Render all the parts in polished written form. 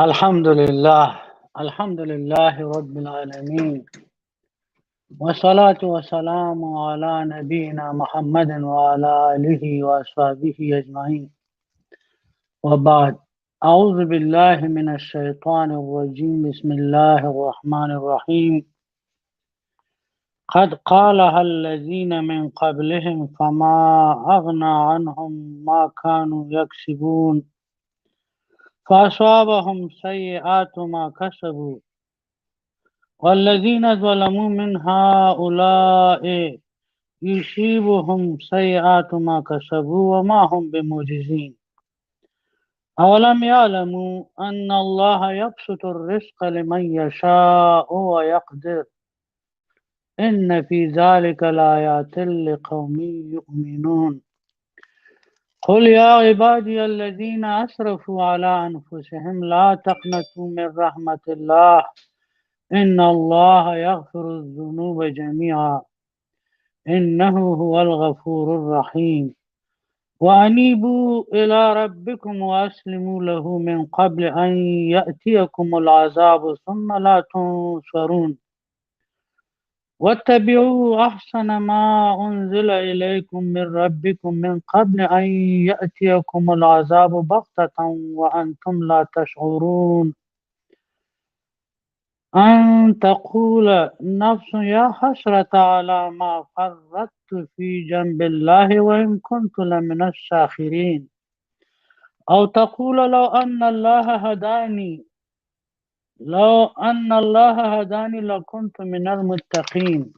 الحمد لله رب العالمين، والصلاة والسلام على نبينا محمد وعلى آله وأصحابه أجمعين، وبعد. أعوذ بالله من الشيطان الرجيم. بسم الله الرحمن الرحيم. قد قالها الذين من قبلهم فما أغنى عنهم ما كانوا يكسبون فأصابهم سيئات ما كسبوا والذين ظلموا من هؤلاء يصيبهم سيئات ما كسبوا وما هم بمعجزين. أولم يعلموا أن الله يبسط الرزق لمن يشاء ويقدر إن في ذلك لآيات لقوم يؤمنون. قل يا عبادي الذين أسرفوا على أنفسهم لا تقنطوا من رحمة الله إن الله يغفر الذنوب جميعا إنه هو الغفور الرحيم. وأنيبوا إلى ربكم وأسلموا له من قبل أن يأتيكم العذاب ثم لا تنصرون. واتبعوا أحسن ما أنزل إليكم من ربكم من قبل أن يأتيكم العذاب بغتة وأنتم لا تشعرون. أن تقول نفس يا حسرة على ما فرطت في جنب الله وإن كنت لمن الساخرين. أو تقول لو أن الله هداني لكنت من المتقين.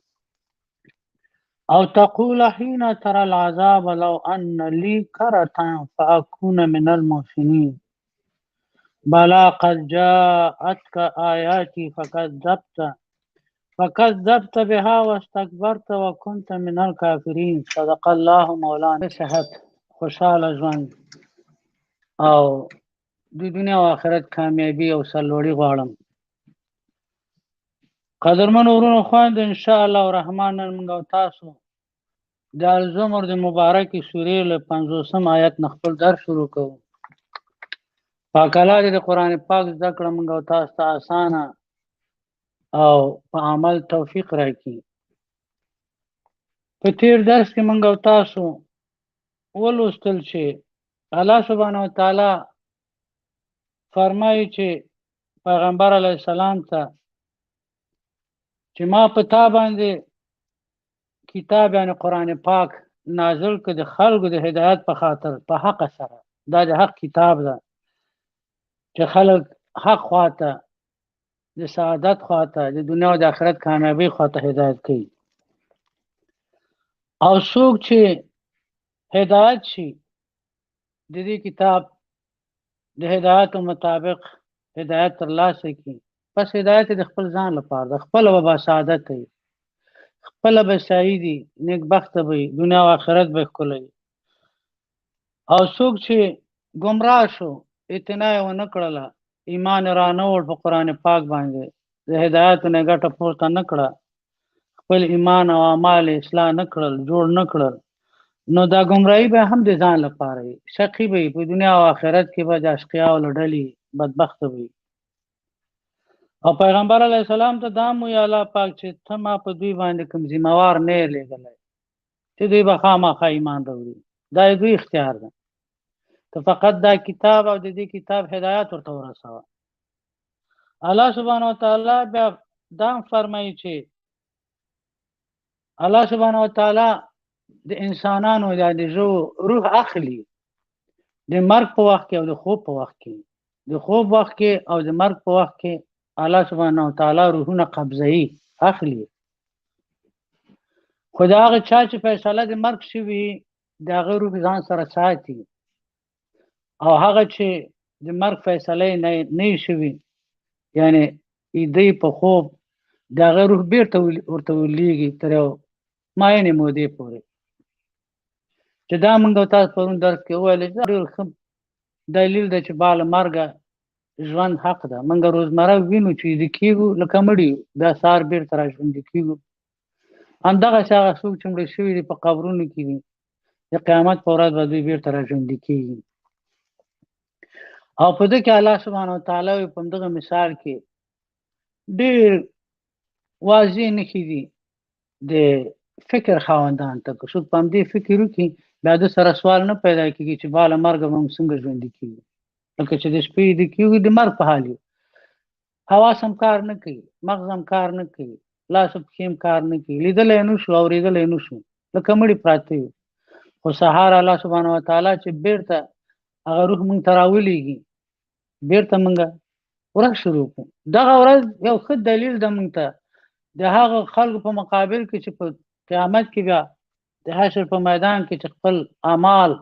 أو تقول حين ترى العذاب لو أن لي كرة فأكون من المحسنين. بلى قد جاءتك آياتي فكذبت بها واستكبرت وكنت من الكافرين. صدق الله مولانا. صحت، خوشحاله ژوند او د دنیا او آخرت کامیابی او سرلوړي غواړم. قدرمن ورونو خویندو، ان شاء الله الرحمن نن موږ او تاسو د الزمر د مبارکې سورې له 50 آیت نه خپل درس شروع کوو. پاک الله دې د قرآن پاک زده کړه موږ او تاسو ته اسانه او په عمل توفیق راکړي. په تیر درس کې موږ او تاسو ولوستل چې الله سبحانه وتعالی فرمایي چې پیغمبر علیه السلام ته چې ما په تا باندې کتاب یعنی قرآن پاک نازل کړ د خلکو د هدایت په خاطر په حق سره. دا د حق کتاب ده چې خلک حق خواته د سعادت خواته د دنیا او د آخرت کامیابی خواته هدایت کوي. او څوک چې هدایت شي د دې کتاب د هدایت مطابق هدایت ترلاسه کړي، پس هدایت د خپل ځان لپاره د خپل به سعادت وي، خپل به سعیدي نیکبخته وي، دنیا او آخرت به ښکلی. او څوک چې ګمراه شو، اعتنا یې ونه کړله، ایمان را نه وړ په قرآن پاک باندې، د هدایت نه ګټه پورته نه کړه، خپل ایمان او اعمال اصلاح نه کړل، جوړ نه کړل، نو دا ګمراهي به هم د ځان لپاره وي، شقي به په دنیا او آخرت کې به د اشقیاو له ډلې بدبخته وي. او پیغمبر علیه السلام ته دا مو یا الله پاک چې ته ما په دوی باندې کوم ذمہوار نه یې لېږلی چې دوی به خامخا ایمان راوړي، دا یې دوی اختیار ده. ته فقط دا کتاب او د دې کتاب هدایت ورته ورسوه. الله سبحانه وتعالی بیا دا فرمایي چې الله سبحانه وتعالی د انسانانو د روح اخلي د مرګ په وخت کې او د خوب په وخت کې. د خوب وخت کې او د مرګ په وخت کې الله سبحانه وتعالی روحونه قبضوي، اخلي. خو د هغه چا چې فیصله د مرګ شوي د هغه روح ځان سره ساتي، او هغه چې د مرګ فیصله نه شوي یعنی ایدی په خوب د هغه روح بیرته ورته ولیږي تر یو معینې مودې پورې. چې دا موږ تاسو پرون درس کې وویل ډېر ښه دلیل ده چې باله مرګه ژوند حق ده. موږ روزمره وینو چې د کېږو لکه مړي بیا سهار بیرته را ژوندي کېږو. همدغسې هغه څوک چې مړه شوي دي په قبرونو کې دي، د قیامت په ورځ به دوی بیرته را ژوندي کېږي. او په دې کې الله سبحانه وتعالی په دغه مثال کې ډېر واضح نښې دي د فکر خاوندان ته که څوک په همدې فکر وکړي بیا د سره سوال نه پیدا کېږي چې باله مرګ به موږ څنګه ژوندي کېږو لکه چې د شپې د کېږو د مرګ په حال یو حواس هم کار نه کوي مغز هم کار نه کوي لاس او پښې هم کار نه کوي لیدلی نه شو اورېدلی نه شو لکه مړي پراته یو خو سهار الله سبحانه وتعالی چې بیرته هغه روح موږ ته راولېږي بیرته موږ ورځ شروع کړو دغه ورځ یو ښه دلیل ده موږ ته د هغه خلکو په مقابل کې چې په قیامت کې بیا د حشر په میدان کې چې خپل اعمال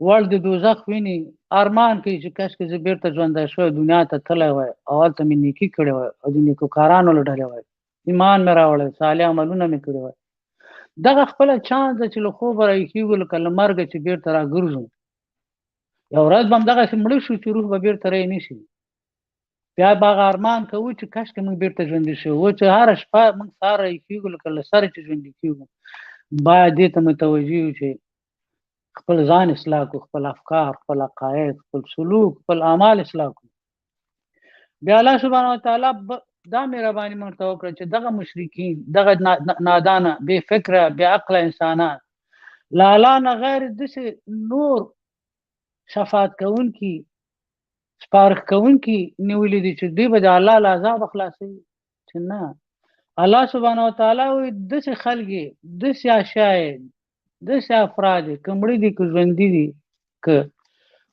وړ د دوزخ ویني ارمان کوي چې کاشکې زه بیرته ژوندی شوی دنیا ته تللی وای او هلته مې نیکي کړې وای او د نیکوکارانو له ډلې وای ایمان مې راوړی صالح عملونه مې کړي وای دغه خپله چانس ده چې له خوبه راویښېږو لکه له مرګه چې بیرته راګرځو یو ورځ به همدغسې مړه شو چې روح به بیرته رای نه شي بیا به هغه ارمان کوو چې کاشکې موږ بیرته ژوندي شو و چې هره شپه موږ سهار راویښېږو لکه له سره چې ژوندي کېږو باید دې ته متوجه یو چې خپل ځان اصلاح کړو خپل افکار خپل عقاید خپل سلوک خپل اعمال اصلاح کړو بیا الله سبحانه وتعالی دا مهرباني موږ ته وکړه چې دغه مشرکین دغه نادانه بې فکره بې عقله انسانان له الله نه غیر داسې نور شفاعت کوونکي سپارښت کوونکي نیولي دي چې دوی به د الله له عذابه خلاصوي چې نه الله سبحانه وتعالی وایي داسې خلک یې داسې اشیا یې داسې افراد یې که مړه دي که ژوندي دي که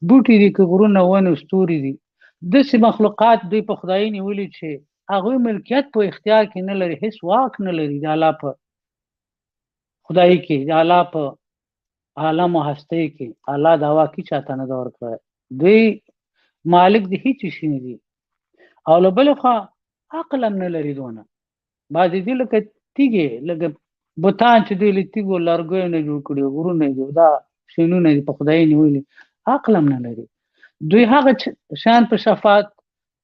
بوټي دي که غرونه ونې ستوري دي داسې مخلوقات دوی په خدایي نیولي چې هغوی ملکیت په اختیار کې نه لري هیڅ واک نه لري د الله په خدایي کې د الله په عالم او هستۍ کې الله دا واک چاته نه ده ورکړی دوی مالک د هیڅ شي نه دي او له بلې خوا عقل هم نه لري دونه بعضې دي لکه تیږې لکه بوتان چې دوی له تیږو لرګیو نه جوړ کړي غرونه دي دا شینونه دي په خدایي نیولي عقل هم نه لري دوی هغه شیان په شفاعت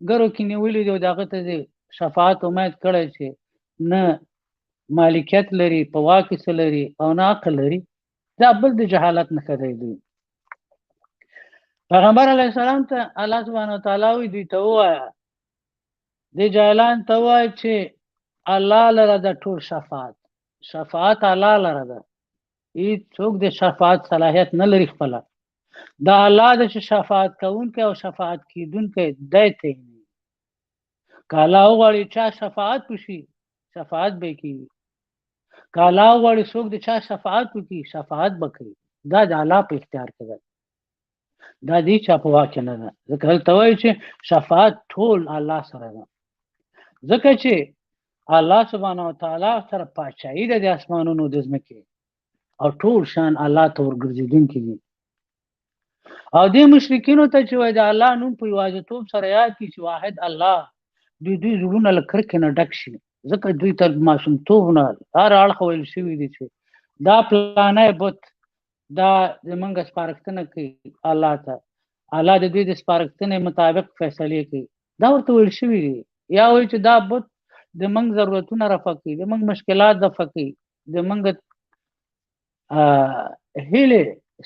ګرو کې نیولي دي او د هغه ته د شفاعت امید کړی چې نه مالکیت لري په واک څه لري او نه عقل لري دا بل د جهالت نښه دی دوی پیغمبر علیه السلام ته الله سبحانه وتعالی وایي دوی ته ووایه دې جاهلان ته ووایه چې الله لره ده ټول شفاعت الله لره ده هېڅوک د شفاعت صلاحیت نه لري خپله دا الله د چې شفاعت کوونکی او شفاعت کیدونکی دی ته که الله وغواړي چا شفاعت وشي شفاعت به کېږي که الله وغواړي څوک د چا شفاعت وکړي شفاعت به کوي دا د الله په اختیار کې ده دا د چا په واک کې نه ده ځکه هلته وایي چې شفاعت ټول الله سره ده ځکه چې الله سبحانه وتعالی سره پاچاهي ده د اسمانونو د ځمکې او ټول شان الله ته ورګرځېدونکي دي او دې مشرکینو ته چې وایي د الله نوم په یوازیتوب سره یاد کړي چې واحد الله دوی زړونه له کرکې نه ډک شي ځکه دوی ته ماشومتوب نه هر اړخ ویل شوي دي چې دا پلانی بت دا زمونږ سپارښتنه کوي الله ته الله د دوی د سپارښتنې مطابق فیصلې کوي دا ورته ویل شوي دي یا وایي چې دا بت د موږ ضرورتونه رفع کوي د موږ مشکلات دفع کوي د موږ هیلې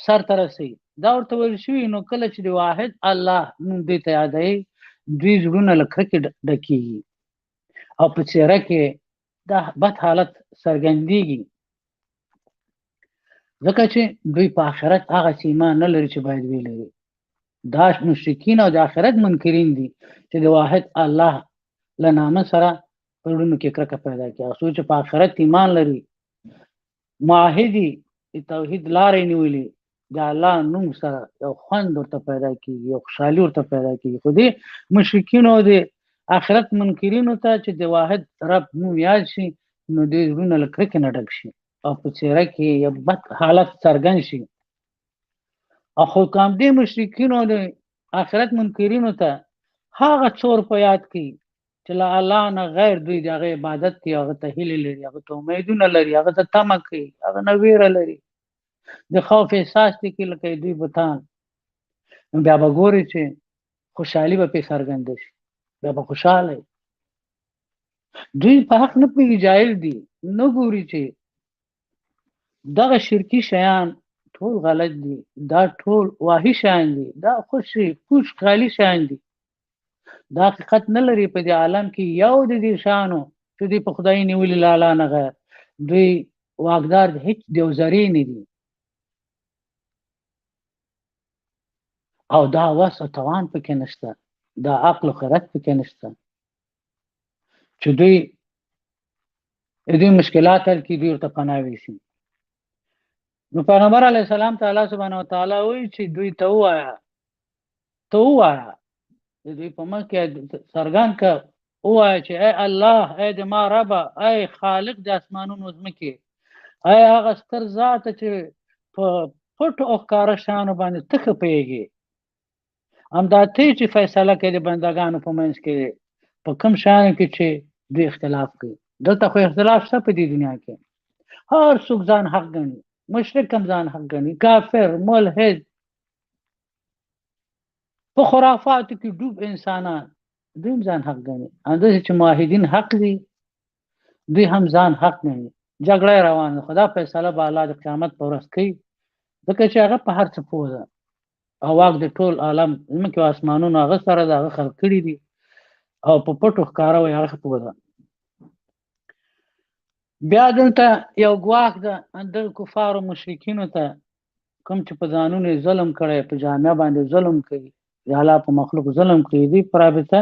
سرته رسوي دا ورته ویل شوي نو کله چې د واحد الله نوم دوی ته یادوي دوی زړونه له کرکې ډکېږي او په څېره کې دا بد حالت څرګندېږي ځکه چې دوی په آخرت هغسې ایمان نه لري چې باید ولري دا مشرکین او د آخرت منکرین دي چې د واحد الله له نامه سره په زړونو کې کرکه پیدا کړي او څوک چې په آخرت ایمان لري معاهدي د توحید لارې نیولي د الله نوم سره یو خوند ورته پیدا کېږي یو خوشحالي ورته پیدا کېږي خو دې مشرکینو او د آخرت منکرینو ته چې د واحد رب نوم یاد شي نو دوی زړونه له کرکې نه ډک شي او په څېره کې یو بد حالت څرګند شي او خو که همدې مشرکینو او د آخرت منکرینو ته هغه څور په یاد کوي چې له الله نه غیر دوی د هغه عبادت کوي هغه ته هیلې لري هغه ته امیدونه لري هغه ته تمه کوي هغه نه ویره لري د خوف احساس دي کوي لکه دوی بتان نو بیا به ګوري چې خوشحالي به پرې څرګنده شي بیا به خوشحاله دوی په حق نه پوهېږي جاهل دي نه ګوري چې دغه شرکي شیان ټول غلط دي، دا ټول واهي شیان دي، دا خوشي پوش خالی شیان دي، دا حقیقت نه لري په دې عالم کې. یو د دې شانو چې دوی په خدای نیولي لالا نه غیر، دوی واقدار د هیڅ دیوزري نه دي، او دا وس او توان پکې نشته، دا عقل او خرد پکې نشته چې دوی دې مشکلات حل کړي، دوی ورته پناه ویسي. نو پیغمبر علیه السلام ته الله سبحانه وتعالی وایي چې دوی ته ووایه د دوی په مخ کې څرګند که ووایه چې ای الله، ای د ما ربه، ای خالق د اسمانونو ځمکې، ای هغه ستر ذاته چې په پټو او ښکاره شیانو باندې ته ښه پوهېږې، همدا ته چې فیصله کوي د بندګانو په منځ کې په کوم شیانو کې چې دوی اختلاف کوي. دلته خو اختلاف شته په دې دنیا کې، هر څوک ځان حق ګڼي، مشرک هم ځان حق ګڼي، کافر، ملحد، په خرافاتو کې ډوب انسانان دوی هم ځان حق ګڼي، همداسې چې موحدین حق دي دوی هم ځان حق ګڼي. جګړه روانه، خدا فیصله به الله د قیامت په ورځ کوي، ځکه چې هغه په هر څه پوه ده او واک د ټول عالم ځمکې او اسمانونو هغه سره ده، هغه خلق کړي دي او په پټو ښکاره وایي هغه پوه ده. بیا دلته یو ګواښ ده د کفارو مشرکینو ته، کوم چې په ځانونو ظلم کړی، په جامعه باندې ظلم کوي، یا الله په مخلوق ظلم کوي، دي په رابطه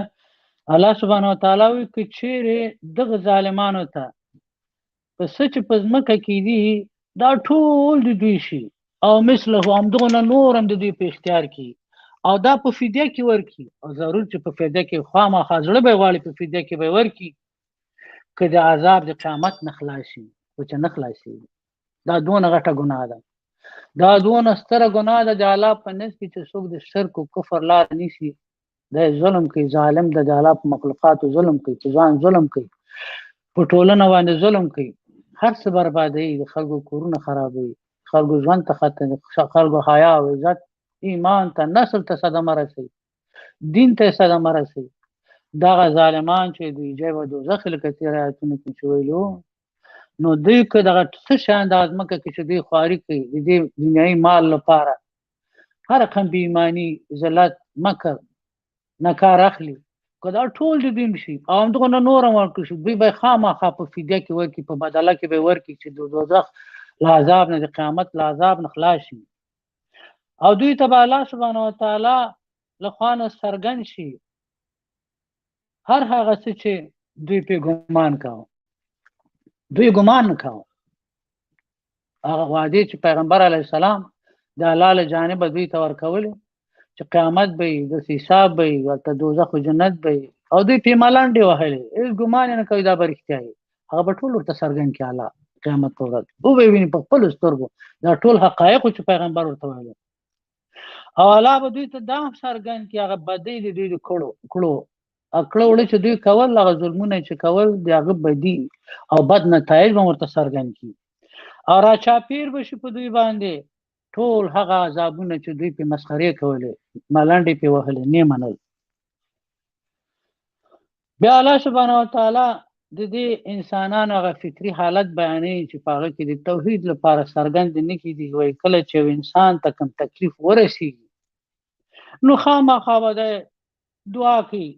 الله سبحانه وتعالی وایي که چیرې دغه ظالمانو ته په څه چې په ځمکه کې دي دا ټول د دوی شي او مثله همدغونه نور هم د دوی په اختیار کې، او دا په فدیه کې ورکړي، او ضرور چې په فدیه کې خامخا زړه به یې غواړي په فدیه کې به یې ورکړي، که د عذاب د قیامت نه خلاصي، خو چې نه خلاصېږي. دا دونه غټه ګناه ده، دا دونه ستره ګناه ده د الله په نزد کې چې څوک د شرک او کفر لار نیسي، دا ظلم کوي، ظالم د الله په مخلوقاتو ظلم کوي، په ځان ظلم کوي، په ټولنه باندې ظلم کوي، هر څه بربادوي، د خلکو کورونه خرابوي، خلکو ژوند ته ختموي، خلکو حیا او عزت ایمان ته نسل ته صدمه رسوي، دین ته صدمه رسوي. دغه ظالمان چې دوی جای به دوزخ لکه تېر آیتونو کې چې ویلو، نو دوی که دغه څه شیان د ځمکه کې چې دوی خواري کوي د دې دنیایي مال لپاره، هر رقم بې ایماني، ذلت، مکر، نکار اخلي، که دا ټول د دوی شي او همدغونه نور هم ورکړي شي، دوی به خامخا په فدیه کې ورکړي، په بدله کې به یې ورکړي چې د دوزخ له عذاب نه، د قیامت له عذاب نه خلاص شي، او دوی ته به الله سبحانه وتعالی له خوا نه څرګند شي هر هغه څه چې دوی پې ګمان کوه. دوی ګمان نه کوه، هغه وعدې چې پیغمبر علیه السلام د الله له جانبه دوی ته ورکولې چې قیامت به وي، داسې حساب به وي، ورته دوزخ او جنت به وي، او دوی پې ملنډې وهلې، هېڅ ګمان یې نه کوي دا به رښتیا وي. هغه به ټول ورته څرګند کړي الله قیامت په ورځ، وبه یې ویني په خپلو سترګو دا ټول حقایقو چې پیغمبر ورته ویلي، او الله به دوی ته دا هم څرګند کړي هغه بدۍ د دوی د کړو وړه چې دوی کول، هغه ظلمونه چې کول د هغه بدي او بد نتایج به ورته څرګند کړي، او راچاپېر به شي په دوی باندې ټول هغه عذابونه چې دوی پې مسخرې کولې، ملنډې پې وهلې، نه منل. بیا الله سبحانه وتعالی د دې انسانانو هغه فطري حالت بیانوي چې په هغه کې د توحید لپاره څرګند نه کړي، وایي کله چې انسان ته کوم تکلیف ورسېږي نو خامخا به دی دعا کوي،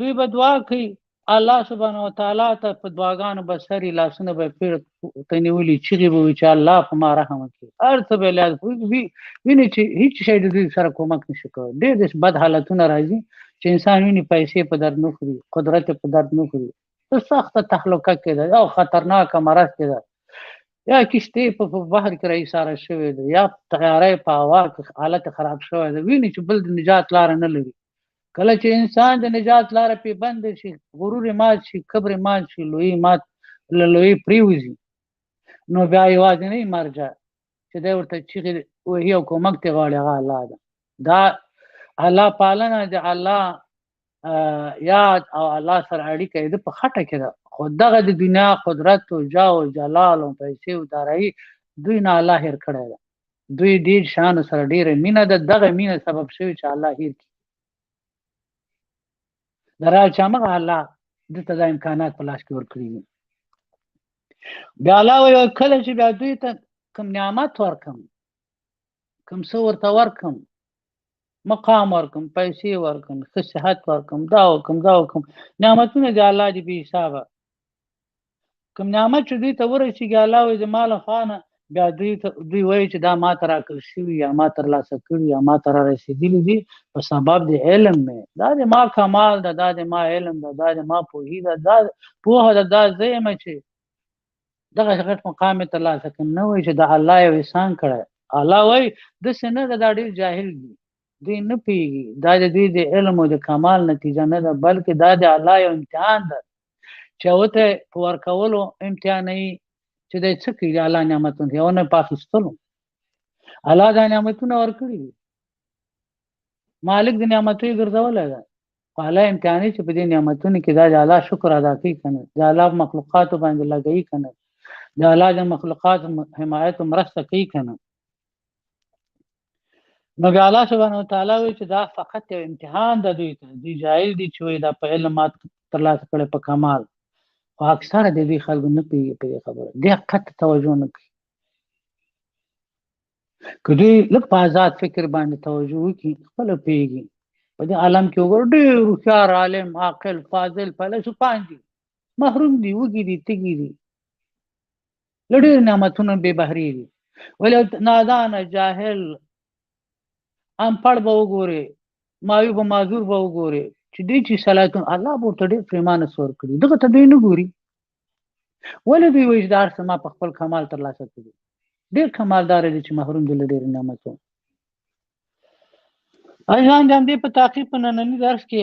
دوی به دعا کوي الله سبحانه وتعالی ته، په دعاګانو به سرې لاسونه به پېړ ته نیولي، چغې به وي چې الله په ما رحم وکړي، هر څه به یې ویني چې هېڅ شی د دوی سره کومک نشي کولی. ډېر داسې بد حالتونه راځي چې انسان ویني پیسې په درد نه خوري، قدرت په درد نه خوري، په سخته تهلکه کې ده، یا خطرناکه مرض کې ده، یا کشتۍ په بحر کې راایساره شوې ده، یا طیارې په هوا کې حالت خراب شوی ده، ویني چې بل د نجات لاره نه لري. کله چې انسان د نجات لاره پې بند شي، غرور مات شي، کبر مات شي، لوی پریوځي، نو بیا یوازینۍ مرجع چې دی ورته چغې وهي او کومک ته غواړي هغه الله ده. دا الله پالنه د الله یاد او الله سره اړیکه د په خټه کې ده، خو دغه د دنیا قدرت او جاه او جلال او پیسې او دارایي دوی نه الله هېر کړی ده، دوی ډېر شیانو سره ډېره مینه ده، دغه مینه سبب شوي چې الله هېر کړي درال چې همغه الله دلته دا امکانات په لاس کې ورکړي دي. بیا الله وایي کله چې بیا دوی ته کوم نعمت ورکم، کوم څه ورته ورکم، مقام ورکم، پیسې ورکم، ښه صحت ورکم، دا وکم نعمتونه د الله دي بې حسابه. کوم نعمت چې دوی ته ورسېږي الله وایي زما له خوا نه، بیا دوی وایي چې دا ما ته راکړل شوي یا ما ترلاسه کړي یا ما ته را رسېدلي دي په سبب د علم مې. دا د ما کمال ده، دا د ما علم ده، دا د ما پوهي ده، دا پوهه ده، دا زه یم چې دغه غټ مقام مې ترلاسه کړ. نه وایي چې د الله یو احسان کړی. الله وایي داسې نه ده، دا ډېر جاهل دي، دوی نه پوهېږي. دا د دوی د علم او د کمال نتیجه نه ده، بلکې دا د الله یو امتحان ده چې ورته په ورکولو امتحانوي چې دی څه کوي د الله نعمتونه، یو نه په اخیستلو. الله دا نعمتونه ورکړي دي، مالک د نعمتو یې ګرځولی ده، خو الله امتحانوي چې په دې نعمتونو کې دا د الله شکر ادا کوي که نه، د الله مخلوقاتو باندې لګوي که نه، د الله د مخلوقاتو حمایت او مرسته کوي که نه. نو بیا الله سبحانه وتعالی وایي چې دا فقط یو امتحان ده دوی ته. دوی جاهل دي چې وایي دا په علم ما ترلاسه کړی په کمال، خو اکثره د دې خلکو نه پوهېږي په دې خبره، دقت توجه نه کوي. که دوی لږ په آزاد فکر باندې توجه وکړي خپله پوهېږي. په دې عالم کې وګوره ډېر هوښیار عالم عاقل فاضل فیلسوفان دي، محروم دي، وږي دي، تږي دي، له ډېر نعمتونو بې بهرې دي. ولې نادانه جاهل انپړ به وګورې، معیوب و معذور به وګورې چې دوی چې صلاحیتونه الله به ورته ډېر پرېمانه څه ورکړي، دغه ته دوی نه ګوري. ولې دوی وایي چې دا هر څه ما په خپل کمال ترلاسه کړي؟ ډېر کمالداره دي چې محروم دي له ډېرو نعمتونو. عزیزان د همدې په تعقیب په ننني درس کې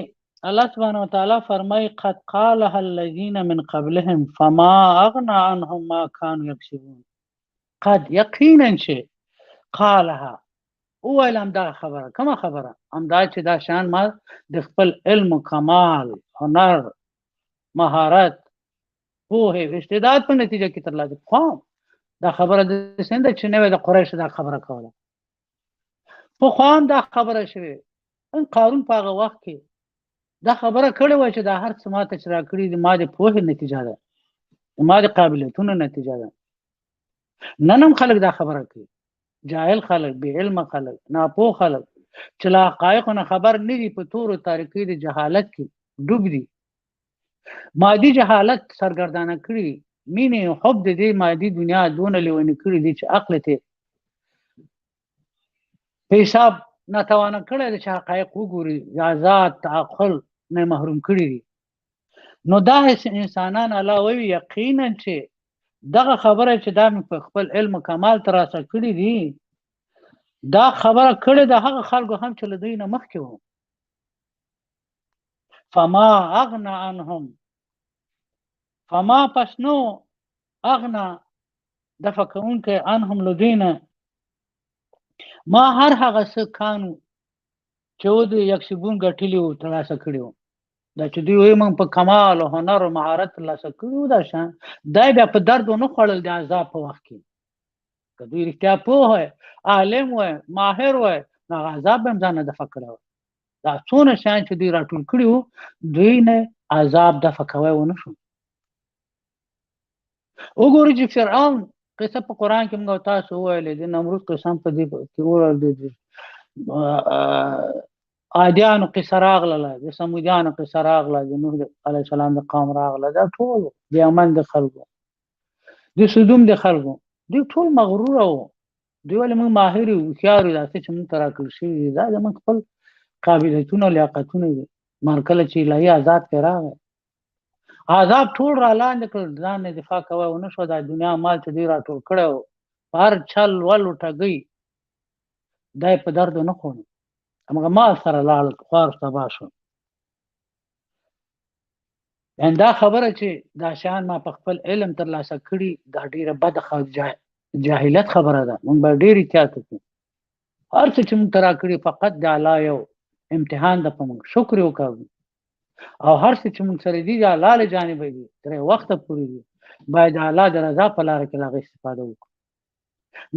الله سبحانه وتعالی فرمایي قد قالها الذین من قبلهم فما اغنى عنهم ما كانوا یکسبون. قد یقینا چې قالها وویل همدغه خبره. کومه خبره؟ همدا چې دا شان ما د خپل علم و کمال، هنر، مهارت، پوهې او استعداد په نتیجه کې ترلاسه کړم. دا خبره داسې نه ده چې نوې د قریشو دا خبره کوله، پخوا هم دا خبره شوې. قارون په هغه وخت کې دا خبره کړې وه چې دا هر څه ما ته چې راکړي دي ما د پوهې نتیجه ده، ما د قابلیتونو نتیجه ده. نن هم خلک دا خبره کوي، جاهل خلک، بې علمه خلک، ناپوه خلک چې له حقایقو نه خبر نه دي، په تورو تاریکۍ د جهالت کې ډوب دي، مادي جهالت سرګردانه کړي، مینې او حب د دې مادي دنیا دونه لیونې کړي دي چې عقل ته په حساب ناتوانه کړی دی چې حقایق وګوري، آزاد تعقل نه محروم کړي دي. نو دا انسانان الله وایي یقینا چې دغه خبره چې دا مې په خپل علم و کمال ترلاسه کړي دي، دا خبره کړې ده هغه خلکو هم چې له دوی نه مخکې وو. فما اغنى عنهم، فما پس نو اغنى دفع کوونکی عنهم له دوی نه ما هر هغه څه کانو چې و دوی یکسبون ګټلي وو، ترلاسه کړي وو. دا چې دوی وایي موږ په کمال او هنر او مهارت ترلاسه کړي وو، دا شان دا بیا په درد ونه خوړل د عذاب په وخت کې. که دوی رښتیا پوه وای، عالم وای، ماهر وای، نو هغه عذاب به هم ځان نه دفع کړی وای. دا څونه شیان چې دوی راټول کړي وو دوی نه عذاب دفع کوی ونه شو. وګورئ چې فرعون قصه په قرآن کې موږ تاسو وویلې، د نمرود قصه هم په دې کې وویل، عادیانو قصه راغله، د سمودیانو قصه راغله، د نوح علیه السلام د قوم راغله، دا ټول د یمن د خلکو، د سدوم د خلکو، دوی ټول مغروره وو. دوی ولې موږ ماهر یو، هوښیار یو، دا څه چې موږ ته راکړل شوي دي دا زموږ خپل قابلیتونه او لیاقتونه دي. مګر کله چې الهي عذاب پرې راغی، عذاب ټول را لاندې کړل، ځان نه دفاع کوی ونه شو. دا دنیا مال چې دوی راټول کړی و په هر چل ول و ټګۍ دا یې په درد ونه خوړ، همغه مال سره لاړل، خوار تباه شو. یعنې دا خبره چې دا شیان ما په خپل علم ترلاسه کړي دا ډېره بده جاهلیت خبره ده. موږ باید ډېر احتیاط وکړو. هر څه چې موږ ته راکړي فقط د الله یو امتحان ده، په موږ شکر یې وکړو. او هر څه چې موږ سره دي د الله له جانبه دي، تر یو وخته پورې دي، باید د الله د رضا په لاره کې له هغه استفاده وکړو.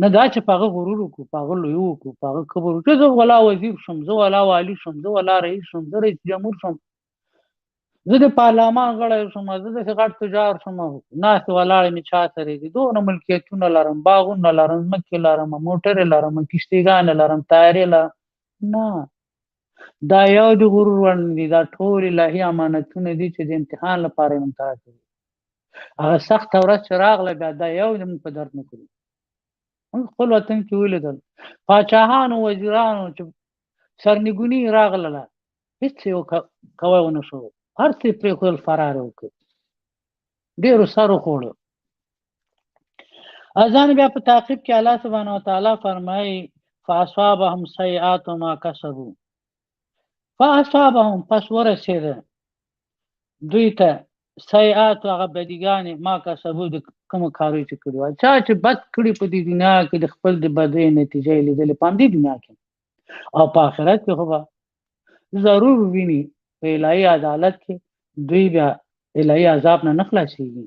نه دا چې په هغه غرور وکړو، په هغه لوی وکړو، په هغه کبر وکړو، زه ولا وزیر شم، زه ولا والي شم، زه ولا رئیس شم، زه رئیس جمهور شم، زه د پارلمان غړی شوم، زه داسې غټ تجار شوم، ناستې ولاړې مې چا سره دي، دونه ملکیتونه لرم، باغونه لرم، ځمکې لرم، موټرې لرم، کشتیګانې لرم، طیارې لرم. نه، دا یو د غرور وړ نه دي، دا ټول الهي امانتونه دي چې د امتحان لپاره یې ممتاز دي. هغه سخته ورځ چې راغله بیا دا یو د موږ په درد نه کړي. موږ خپل وطن کې ولیدل پاچاهانو وزیرانو چې سرنګوني راغله، هېڅ یې کوی ونه شو، هر څه یې پرېښودل، فرار یې وکړ، ډېرو سر وخوړه. اذان بیا په تعقیب کې الله سبحانه وتعالی فرمایي فاصابهم سیئات ما کسبوا، فاصابهم پس ورسېده دوی ته سیئات هغه بدیګانې ما کسبو د کومو کارو چې کړي وای. چا چې بد کړي په دې دنیا کې د خپل د بدۍ نتیجه یې لیدلې په همدې دنیا کې، او په آخرت کې خو به ضرور ویني په الهي عدالت کې دوی بیا الهي عذاب نه خلاصېږي.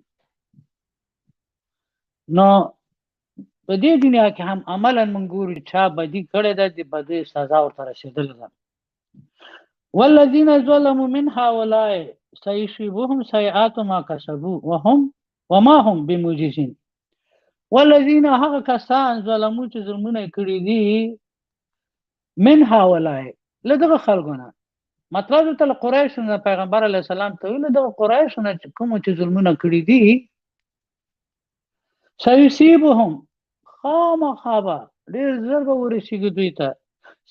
نو په دې دنیا کې هم عملا موږ ګورو چا بدي کړې ده، د بدۍ سزا ورته رسېدلې ده. والذین ظلموا من هؤلاء سيصيبهم سيئات ما كسبوا وما هم بمعجزين. والذین هغه کسان ظلموا چې ظلمونه کړي دي من هؤلاء له دغه خلکو نه، مطلب ته قریش نه پیغمبر علیه السلام ته ویل دغه قریش نه کوم چې ظلمونه کړي دي سيصيبهم خامخا ډېر ژر به ورسېږي دوی ته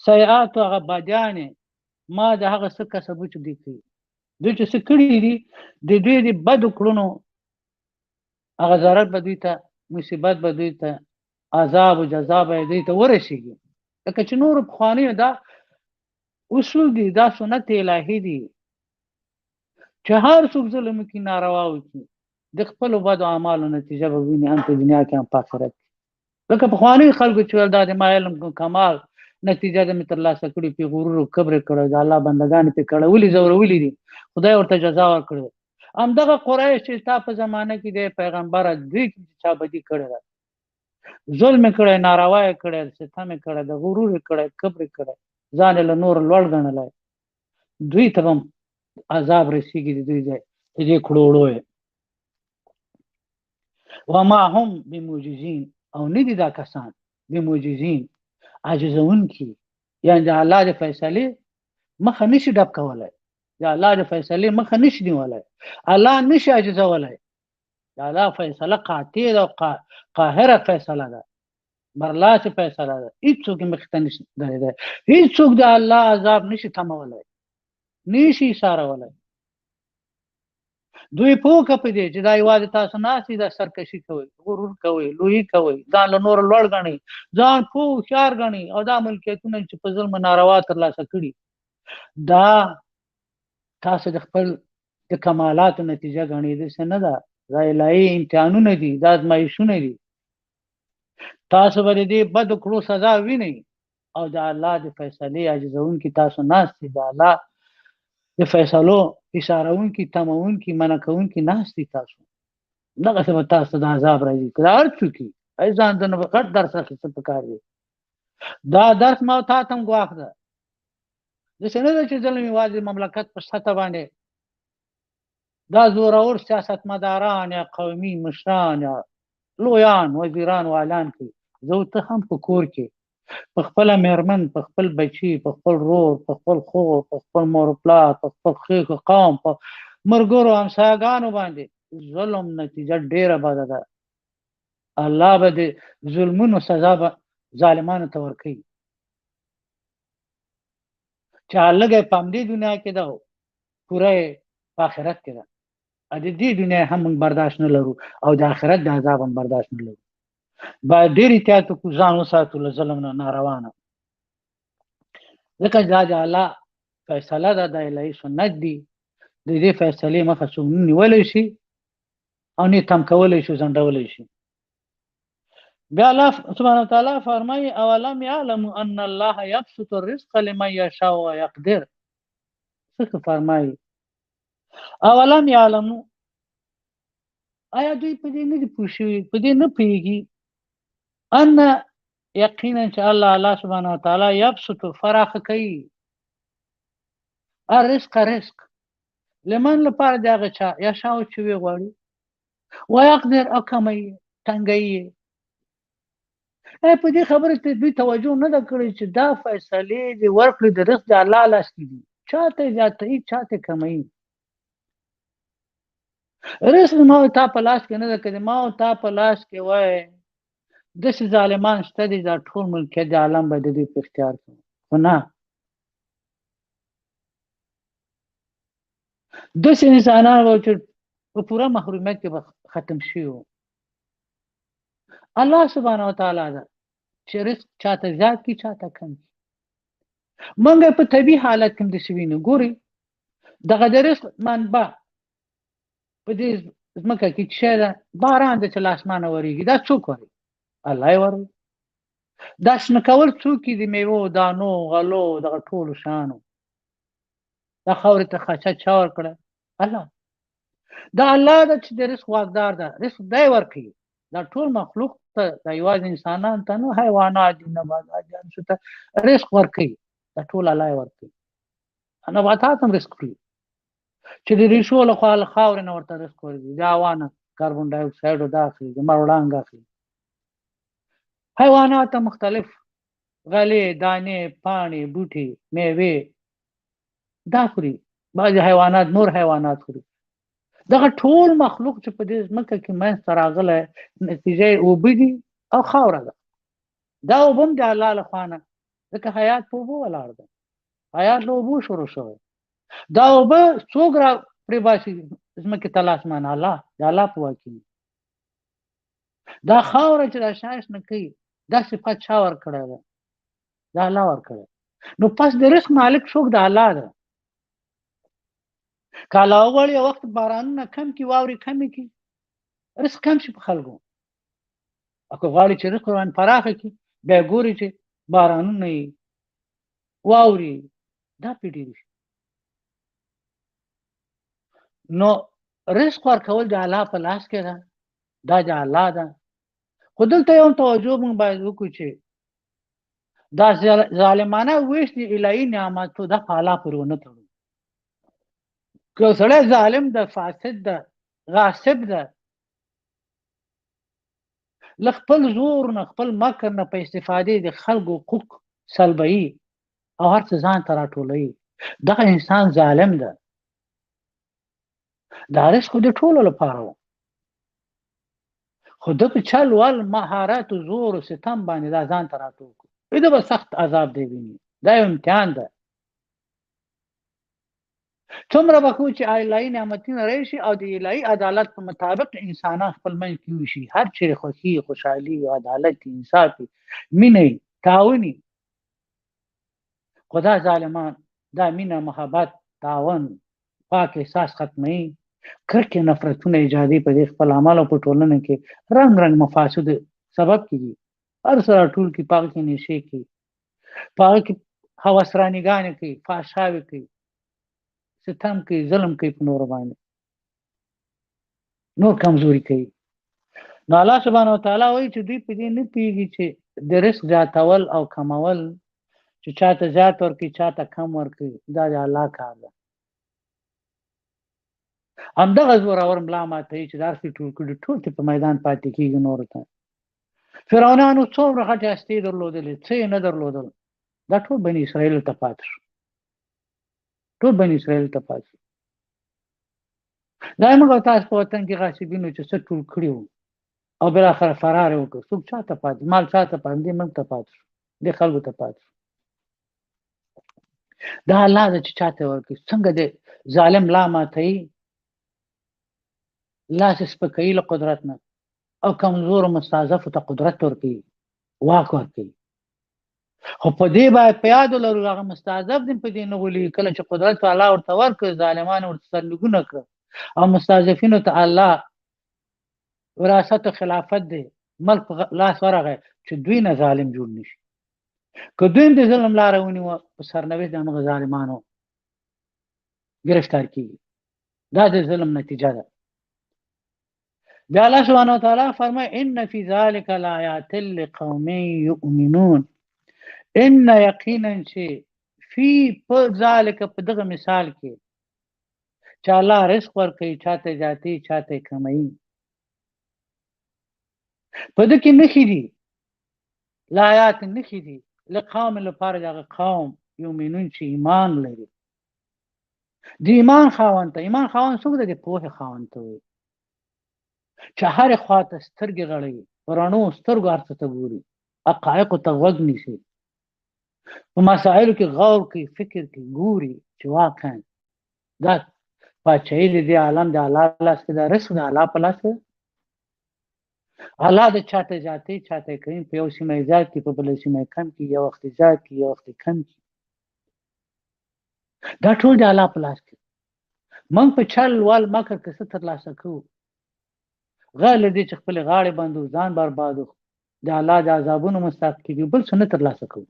سیئات هغه بدیانې ما د هغه څه کسبو چې دوی کوي، دوی چې څه کړي دي د دوی د بدو کړنو هغه ضرر به دوی ته، مصیبت به دوی ته، عذاب او جزا به دوی ته ورسېږي. لکه چې نور پخوانیو دا اصول دي، دا سنت الهي دي چې هر څوک ظلم کوي، ناروا وکړي، د خپلو بدو اعمالو نتیجه به ویني، هم په دنیا کې هم په آخرت کې. لکه پخوانیو خلکو چې ویل دا د ما علم کمال نتیجه د مې ترلاسه کړي، پې غرور او کبر کړی، د الله بندګان پې کړولي ځورولي دي، خدای ورته جزا ورکړې. همدغه قریش چې ستا په زمانه کې دی پیغمبره دوی کې چا بدي کړې ده، ظلم یې کړی، ناروا یې کړی، ستم یې کړی، د غرور یې کړی، کبر یې کړی، ځان یې له نور لوړ ګڼلی، دوی ته هم عذاب رسېږي د دوی د دې کړو یې. وما هم بمعجزین، او نه دي دا کسان بمعجزین عاجزونکي، یعنی د الله د فیصلې مخه نشي ډب کولی، د الله د فیصلې مخه نشي نیولی، الله نشي عاجزولی. د الله فیصله قاطع ده او قاهره فیصله ده، برلاسې فیصله ده، هېڅوک یې مخې ته نشي درېدی، هېڅوک د الله عذاب نشي تمولی، نشي ایسارولی. دوی پوکه په دې چې دا یوازې تاسو ناستئ دا سرکشي کوئ، غرور کوئ، لویي کوئ، ځان له نور لوړ ګڼئ، ځان پوه هوښیار ګڼئ، او دا ملکیتونه چې په ظلم ناروا ترلاسه کړي دا تاسو د خپل د کمالاتو نتیجه ګڼئ. داسې نه ده، دا الهي امتحانونه دي، دا ازمایښونه دي. تاسو به د دې بدو کړو سزا وینئ، او د الله د فیصلې عاجزونکي تاسو ناستئ، د الله د فیصلو اشارونکي، تمونکي، منع کوونکي ناستئ، تاسو دغسې به تاسو د عذاب راځي. که دا هر څوک وي ځان ته نه غټ درس اخیستل پکار دی. دا درس ما او تا ته هم ګواښ ده، داسې نه ده چې ظلم یوازې مملکت په سطح باندې دا زورور سیاستمداران یا قومي مشران یا لویان وزیران والان کوي، زه ته هم په کور کې په خپله مېرمن، په خپل بچي، په خپل رور، په خپل خور، په خپل مور پلار، په خپل خېښو قوم، په ملګرو همسایهګانو باندې ظلم نتیجه ډېره بده ده. الله به د ظلمونو سزا به ظالمانو ته ورکوي، چې لږه یې په همدې دنیا کې ده، پوره یې په آخرت کې ده. د دې دنیا هم موږ برداشت نه لرو، او د آخرت د عذاب هم برداشت نه لرو. باید ډېر احتیاط وکړو، ځان وساتو له ظلم نه، ناروا نه، ځکه دا د الله فیصله ده، د الهي سنت دي، د دې فیصلې مخه څوک نه نیولی شي او نه یې تم کولی شي، ځنډولی شي. بیا الله سبحانه وتعالی فرمایي اولم یعلموا ان الله یبسط الرزق لمن یشاء ویقدر. څه فرمایي؟ اولم یعلموا، آیا دوی په دې نه دي پوه شوي، په دې نه پوهېږي ان یقینا چې الله سبحانه وتعالی یبسط فراخه کوي الرزق رزق لمن لپاره د هغه چا یا شاو چې وی غواړي ويقدر او کمی تنګي په دې خبره ته دوی توجه نه کړی چې دا فیصله دی ورکړي د رزق د الله لاس کې دي چاته زیاتې چاته کمی رزق ما تا په لاس کې نه ده کړي ما تا په لاس کې وای د ظالمان شته دي دا ټول ملکیت د عالم به د دې په اختیار کې خو نه د انسانان و چې په پوره محرومیت کې ختم شي الله سبحانه وتعالى دا چې رزق چاته زیات کی چاته کم منګه په طبي حالت کې د شوینو ګوري دغه د رزق منبع په دې ځمکه کې چې باران د چل اسمانه وريږي دا څوک وري الله یې وري دا شنه کول څوک دي میوه دانو غلو دغه ټول شانو دا خاورې ته خاصه چا ور کړه الله دا الله د چې د رزق واقدار ده رزق دی ورکي دا ټول مخلوق ته د یواز انسانان ته نو حیوانات نباتات جان شو ته رزق ورکي دا ټول الله ورکي نباتات هم رزق کوي چې د ریشو له خوا خاور نه ورته رزق ورکي دا وانه کاربن ډای اکساید داخلي د مروړانګ اخلي حیوانات مختلف غلې دانې پانی بوټي میوه دا خوري بعض حیوانات نور حیوانات خوري دغه ټول مخلوق چې په دې ځمکه کې مې سراغله نتیجه وبدي او خاوره ده دا وبم د الله له خوانه ځکه حیات په وو ولاړ ده حیات له وو شروع شوی دا وب څوک را پرې باسي ځمکه تلاش مان الله د الله په واکي دا خاوره چې د شایش نه کوي دا صفات چا ور کړی ده دا الله ور کړی نو پس د رزق مالک څوک د الله ده کله اول وخت باران نه کم کی واوري کم کی رزق کم شي په خلکو اكو غالي چې رزق روان پراخه کی به ګوري چې باران نه واوري دا پیډی نو رزق ورکول د الله په لاس کې ده دا د الله ده خو دلته یو توجه مونږ باید وکړو چې دا ظالمانه ویش دي الهي نعمتو د الله پرونه تړو که سړی ظالم ده فاسد ده غاصب ده لخپل زور نه خپل مکر نه په استفادې د خلکو حقوق سلبي او هر څه ځان ته راټولوي دغه انسان ظالم ده دا رزق د ټولو لپاره خو د په چل ول مهارت او زور او ستم باندې دا ځان ته راټول دا به سخت عذاب دی ویني دا یو امتحان ده څومره وکړو چې الهي نعمتونه راشي او د الهي عدالت په مطابق انسانان خپل منځ کې وشي هر چیرې خوشي خوشحالي او عدالت انصاف مینه تعاوني خدا ظالمان دا مینه محبت تعاون پاک احساس ختمي کرکه نفرتونه ایجادي په دې خپل اعمال او په ټولنه کې رنگ رنگ مفاسد سبب کیږي هر سره ټول کې پاک کې نشي کې پاک هوسرانيګان کې فاشاوي کې ستم کې ظلم کوي په نور باندې نور کمزوري کوي نو الله سبحانه وتعالى وایي چې دوی په دې نه پیږي چې د رزق زیاتول او کمول چې چاته زیات ورکړي چاته کم ورکړي دا د الله کار ده همدغه زور اور ملا ماته چې داسې ټول کړي ټول په میدان پاتې کیږي نور ته فرعونانو څومره غټه استي درلودلې څه نه درلودل دا ټول بني اسرائیل ته پاتې ټول بني اسرائیل ته پاتې دا موږ تاسو په وطن کې غاصبینو چې څه ټول کړیو او بل اخر فرار وکړ څوک چاته پاتې مال چاته پاتې موږ ته پاتې د خلکو ته پاتې دا الله د چاته ورکړي څنګه د ظالم لا ماتي لاس سپکې له قدرت نه او کمزور مستضعف ته قدرت ورکړي واک ورکړي خو په دې باندې پیاد لرو هغه مستضعف دین په دې نه ولي کله چې قدرت الله ورته ورکړي ظالمان ورته سرلګونه کړ او مستضعفینو ته الله وراثت او خلافت دی ملک لاس ورغه چې دوی نه ظالم جوړ نشي که دوی د ظلم لار ونیو په سرنوشت د هغه ظالمانو گرفتار کیږي دا د ظلم نتیجه ده بیا الله سبحانه وتعالى فرمای ان فی ذلک لآیات لقوم یؤمنون ان یقینا شی فی ذلک په دغه مثال کې چې الله رزق ورکوي، چاته زیاتې چاته کموي. په دې کې نښې دي، لایات نښې دي لقوم لپاره دغه قوم یؤمنون چې ایمان لري. د ایمان خاوند ته، ایمان خاوند څوک دی؟ د پوهې خاوند ته وایي چې هرې خواته سترګې غړوي، په رڼو سترګو هر څه ته ګوري، حقایقو ته غوږ نیسي، په مسایلو کې غور کوي، فکر کوي، ګوري چې واقعا دا پاچاهي د دې عالم د الله لاس کې ده، رزق د الله په لاس کې ده. الله د چاته زیاتې چاته کوي، په یو سیمه زیات کړي، په بله سیمه کم کړي، یو وخت زیات کړي، یو وخت کم کړي. دا ټول د الله په لاس کې. موږ په چل ول مکر کې څه ترلاسه کوو؟ غیر له دې چې خپلې غاړې بندو، ځان بربادو، د الله د عذابونو مستحق کېږو، بل څه نه ترلاسه کوو.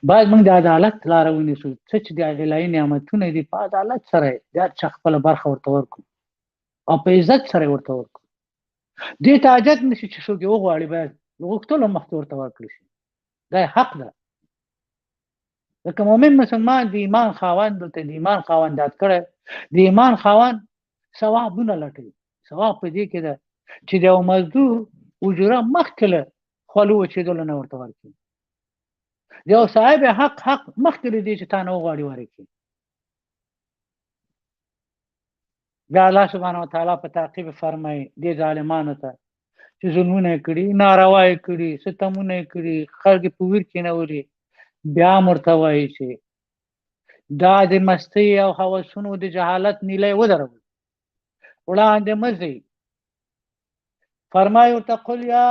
باید موږ د عدالت لاره ونیسو. څه چې د الهي نعمتونه دي په عدالت سره د هر چا خپله برخه ورته ورکړو او په عزت سره ورته ورکړو. دې ته حاجت نشي چې څوک یې وغواړي، باید له غوښتلو مخکې ورته ورکړل شي. دا حق ده. لکه مؤمن مسلمان د ایمان خاوند دلته د ایمان خاوند یاد کړی، د ایمان خاوند ثوابونه لټوي. ثواب په دې کې ده چې د یو مزدور اجوره مخکې له خولو وچېدلو نه ورته ورکړي، د یو صاحب حق مخکې له دې چې تا نه وغواړي ورکړي. بیا الله سبحانه وتعالی په تعقیب فرمایي دې ظالمانو ته چې ظلمونه یې کړي، ناروا یې کړي، ستمونه یې کړي، خلک یې په ویر کېنولي، بیا هم ورته وایي چې دا د مستۍ او هوسونو د جهالت نیلی ودروئ، وړاندې مه ځئ. فرمایي ورته قل یا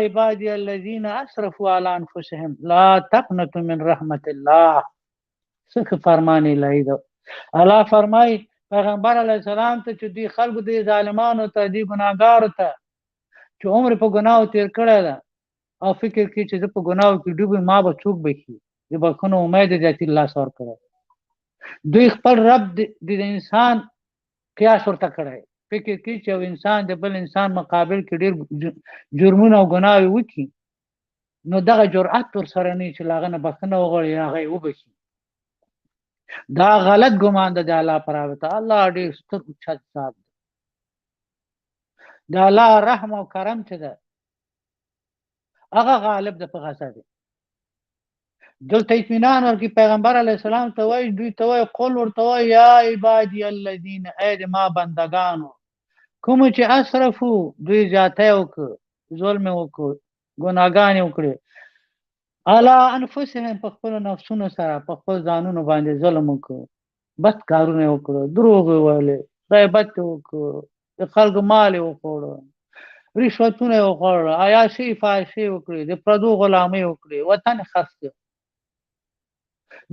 عبادي الذین اسرفوا علی انفسهم لا تقنطوا من رحمت الله. څه فرمان الهي ده. الله فرمایي پیغمبر علیه السلام ته چې دوی خلکو دې ظالمانو ته، دې ګناهګارو ته چې عمر په ګناهو تیر کړی ده او فکر کوي چې زه په ګناهو کې ډوبم، ما به څوک بخي، د بخښنو امید یې ذاتي الله سره کړی. دوی خپل رب د انسان قیاس ورته کړی، فکر کوي چې یو انسان د بل انسان مقابل کې ډېر جرمونه او ګناهوې وکړي، نو دغه جرأت ورسره نه وي چې له هغه نه بخښنه وغواړي، هغه یې وبخي. دا غلط ګمان ده د الله په رابطه. الله ډېر ستر اوچت ذات ده. د الله رحم او کرم چې ده هغه غالب ده په غضب. دلته اطمینان ورکړي پیغمبر علیه السلام ته وایي، دوی ته وایي قل ورته وایي یا عبادي الذین، ای د ما بندګانو کوم چې اسرفو، دوی زیاتی وکړه، ظلم یې وکړ، ګناهګانې وکړې، علی انفسهم، په خپلو نفسونو سره، په خپل ځانونو باندې ظلم وکړو، بد کارونه یې وکړو، دروغ یې ویلې، غیبت یې وکړو، د خلکو مال یې وخوړو، رشوتونه یې وخوړل، عیاشۍ فحاشۍ وکړې، د پردو غلامۍ وکړې، وطن یې خرڅ کړ،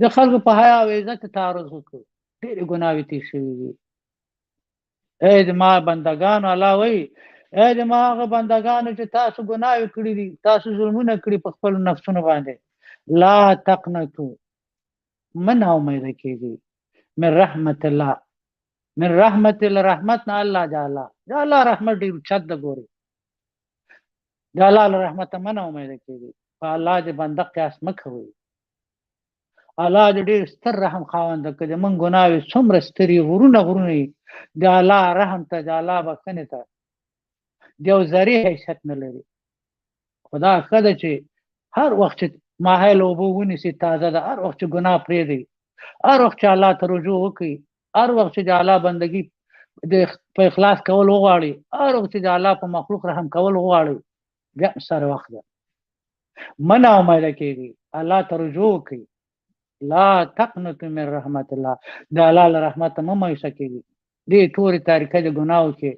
د خلکو په حیا او عزت تعرض وکړ، ډېرې ګناوې تېر شوي دي. ای د ما بندګانو، الله وایي ای د ما هغه بندګانو چې تاسو ګناوې کړي دي، تاسو ظلمونه کړي په خپلو نفسونو باندې، لا تقنطوا، مه ناامیده کېږئ، من رحمت الله، من رحمت الله، رحمت نه الله د الله رحمت ډېر اوچت ده. ګورئ د الله له رحمته مه ناامیده کېږئ، په الله د بنده قیاس مه کوئ. الله د ډېر ستر رحم خاوند ده. که د موږ ګناوې څومره سترې غرونه وي، د الله رحم ته، د الله بښنې ته د یو ذرې حیثیت نه لري. خو دا ښه ده چې هر وخت چې ماهی له اوبو ونیسي تازه ده، هر وخت چې ګناه پرېږدئ، هر وخت چې الله ته رجوع وکړئ، هر وخت چې د الله بندګي په اخلاص کول وغواړئ، هر وخت چې د الله په مخلوق رحم کول وغواړئ، بیا سره وخت ده. مه ناامیده کېږئ، الله ته رجوع وکړئ. لا تقنطوا من رحمت الله، د الله له رحمته مه مایوسه کېږئ. دې تورې تاریکۍ د ګناهو کې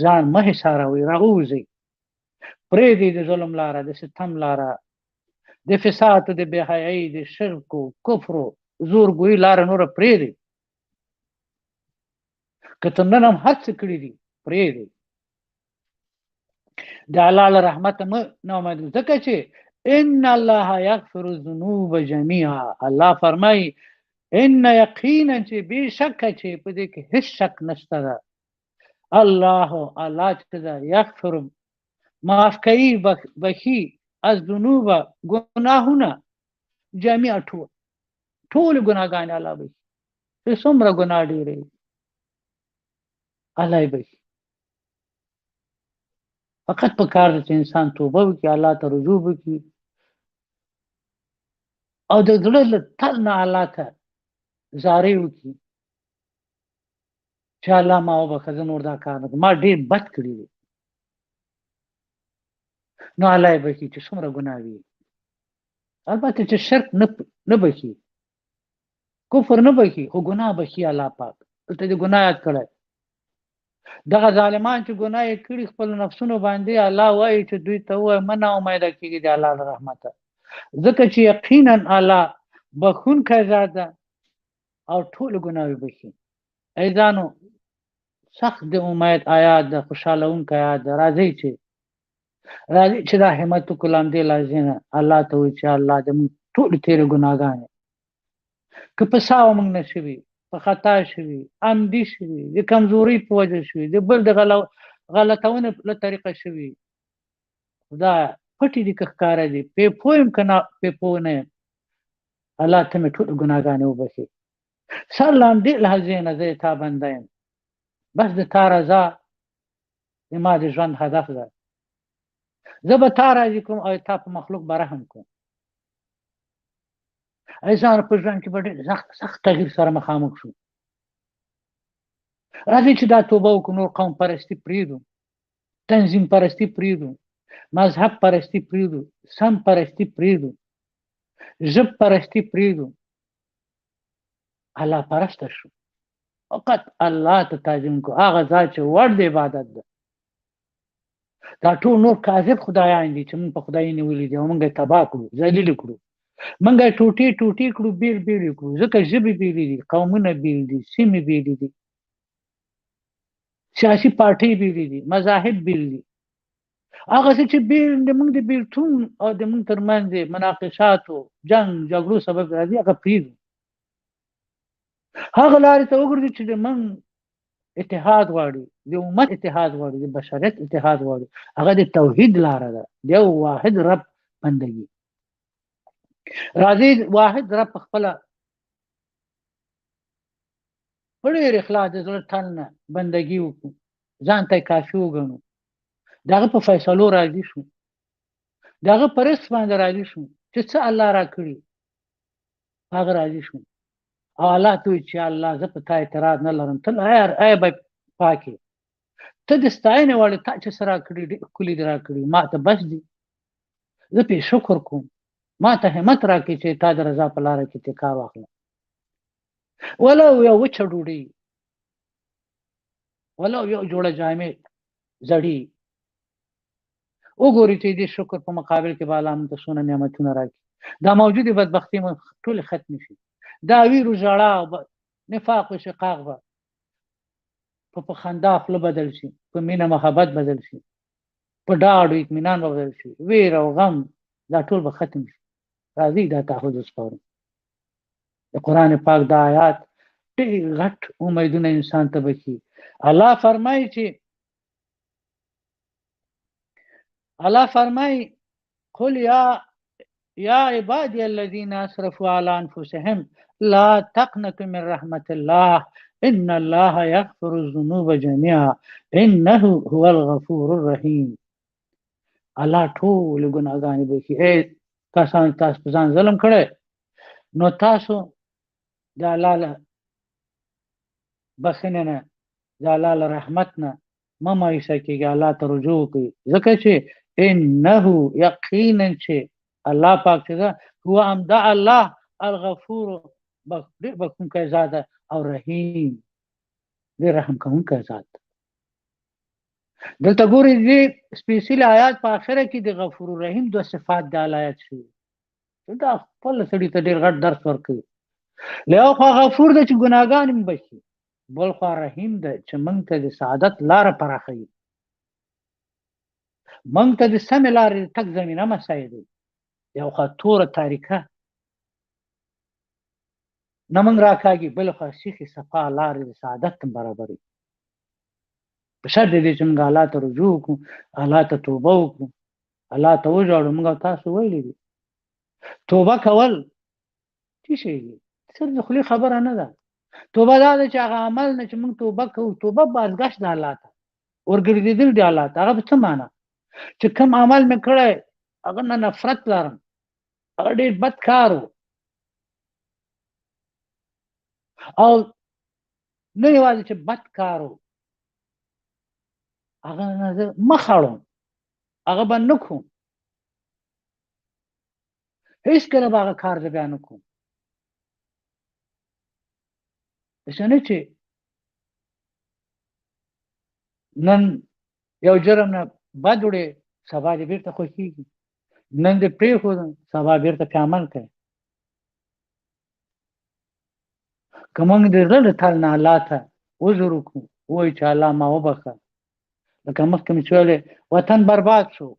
ځان مه حصاروئ، راووځئ، پرېږدئ د ظلم لاره، د ستم لاره، د فساد، د بې حیایۍ، د شرکو، کفرو، زورګویي لاره نوره پرېږدئ. که تر نن هم هر څه کړي دي پرېږدئ. د الله له رحمته مه ناامیده، ځکه چې ان الله یغفر الذنوب جميعا، الله فرمایي ان یقینا چې بېشکه چې په دې کې هیڅ شک نشته ده، الله چې ده یغفر معاف کوي، بخي، از ذنوب ګناهونه، جميعا ټول ګناګان الله بخي چې څومره ګناه ډېرې الله یې بخي فقط په کار ده چې انسان توبه وکړي الله ته رجوع وکړي او د زړه له تل نه الله ته زارۍ وکړي چې الله ما وبخښه زه نور دا کار نه کوم ما ډېر بد کړي دي نو الله یې بخي چې څومره ګناه وي البته چې شرک نه بخي کفر نه بخي خو ګناه بخي الله پاک دلته دې ګناه یاد کړی دغه ظالمان چې ګناه یې کړي خپل نفسونو باندې الله وایي چې دوی ته ووایه مه ناامیده کېږي د الله له رحمته ځکه چې یقینا الله بخښونکی ذات ده او ټولو ګناوې بخي ای ځانو سخت د امید آیات ده خوشحالونکی آیات ده راځئ چې دا همت وکړو لامدې لحظې نه الله ته وایي چې الله د موږ ټولې تېرې ګناګانې که په ساوه موږ نه شوي په خطا شوي عمدي شوي د کمزورۍ په وجه شوي د بل د غلطونې له طریقه شوي دا پټې دي که ښکاره دي پې پوه یم که نه پې پوه نه یم الله ته مې ټولې ګناګانې وبخي سر لامدې لحظې نه زه تا بنده یم بس د تا رضا زما د ژوند هدف ده زه به تا راضي کوم او تا په مخلوق به رحم کوم ایسان په ژوند کې به ډېر سخت تغییر سره مخامخ شو راځئ چې دا توبه وکړو نور قوم پرستي پرېږدو تنظیم پرستي پرېږدو مذهب پرستي پرېږدو سم پرستي پرېږدو ژب پرستي پرېږدو الله پرسته شو فقط الله ته تعظیم کو هغه ذات چې وړ د عبادت ده دا ټول نور کاذب خدایان دي چې موږ په خدای نیولي دي او موږ یې تباه کړو ذلیل کړو موږ یې ټوټې کړو بیل کړو ځکه ژبې بیلې دي قومونه بیل دي سیمې بیلې دي سیاسي پارټۍ بیلې دي مذاهب بیل دي هغه څه چې بیل د موږ د بیلتون او د موږ ترمنځ د مناقشاتو جنګ جګړو سبب راځي هغه پرېږدو هغه لارې ته وګرځو چې د موږ اتحاد غواړي د امت اتحاد غواړي د بشریت اتحاد غواړي هغه د توحید لاره ده د یو واحد رب بندګي راځي واحد رب په خپله په ډېر اخلاص د زړه تل نه بندګي وکړو ځان ته یې کافي وګڼو د هغه په فیصلو راضي شو د هغه په رزق باندې راضي شو چې څه الله را کړي هغه راضي شو او الله ته وایي چې الله زه په تا اعتراض نه لرم ته ای به پاکې ته د ستاینې وړ تا چې څه را کړي ډېر ښکلي دې را کړي ما ته بس دي زه پرې شکر کوم ما ته همت راکړي چې تا د رضا په لاره کې تې کار واخلم ولو یو وچه ډوډۍ ولو یو جوړه جامې زړې وګورئ چې دې شکر په مقابل کې به الله موږ ته څونه نعمتونه راکړي دا موجودې بدبختۍ مو ټولې ختمې شي دا ویرو ژړا نفاق و شقاق به په خندا خوله بدل شي په مینه محبت بدل شي په ډاډ و اطمینان به بدل شي ویر او غم دا ټول به ختم شي راځئ دا تعهد وسپارو د قرآن پاک دا آیات ډېر غټ امیدونه انسان ته بخي الله فرمایي قل یا عبادي الذين اسرفوا على انفسهم لا تقنطوا من رحمة الله ان الله يغفر الذنوب جميعا انه هو الغفور الرحيم الله ټول ګناګانې بخي تاسو په ځان ظلم کړی نو تاسو د الله له بخښنې نه د الله له رحمت نه مه مایوسه کېږي الله ته رجوع وکړئ ځکه چې انه یقینا چې الله پاک چې ده هو همدا الله الغفور ډېر بخښونکی ذات ده او رحیم ډېر رحم کوونکی ذات ده دلته ګورئ دې سپېڅلي آیات په آخره کې د غفور رحیم دوه صفات د الله آیات شوي دا خپل سړي ته ډېر غټ درس ورکوي له یو خوا غفور ده چې ګناهګان هم بخي بل خوا رحیم ده چې موږ ته د سعادت لاره پراخوي موږ ته د سمې لارې تګ زمینه مساعد دی یو خوا توره تاریکه نه موږ راکاږي بل خوا سیخې صفا لارې د سعادت هم برابروي په شرط د دې چې موږ الله ته رجوع وکړو الله ته توبه وکړو الله ته وژاړو موږ تاسو ویلي دي توبه کول څه شی دی صرف د خولې خبره نه ده. توبه دا ده چې هغه عمل نه چې موږ توبه کوو، توبه بازګشت د الله ته، ورګرځېدل دی الله ته. هغه په څه معنا چې کوم عمل مې کړی هغه نه نفرت لرم، هغه ډېر بد کار و، او نه یوازې چې بد کار و، هغه نه زه مخ اړوم، هغه به نه کوم، هېڅکله به هغه کار زه بیا نه کوم. داسې نه چې نن یو جرم نه بد وړې، سبا دې بېرته خوښېږي، نن دې پرېښودم سبا بېرته پې عمل کوي. که موږ د زړه له تل نه الله ته عذر وکړو، ووایو چې الله ما وبخښه، لکه مخکې مې چې ویلې وطن برباد شو،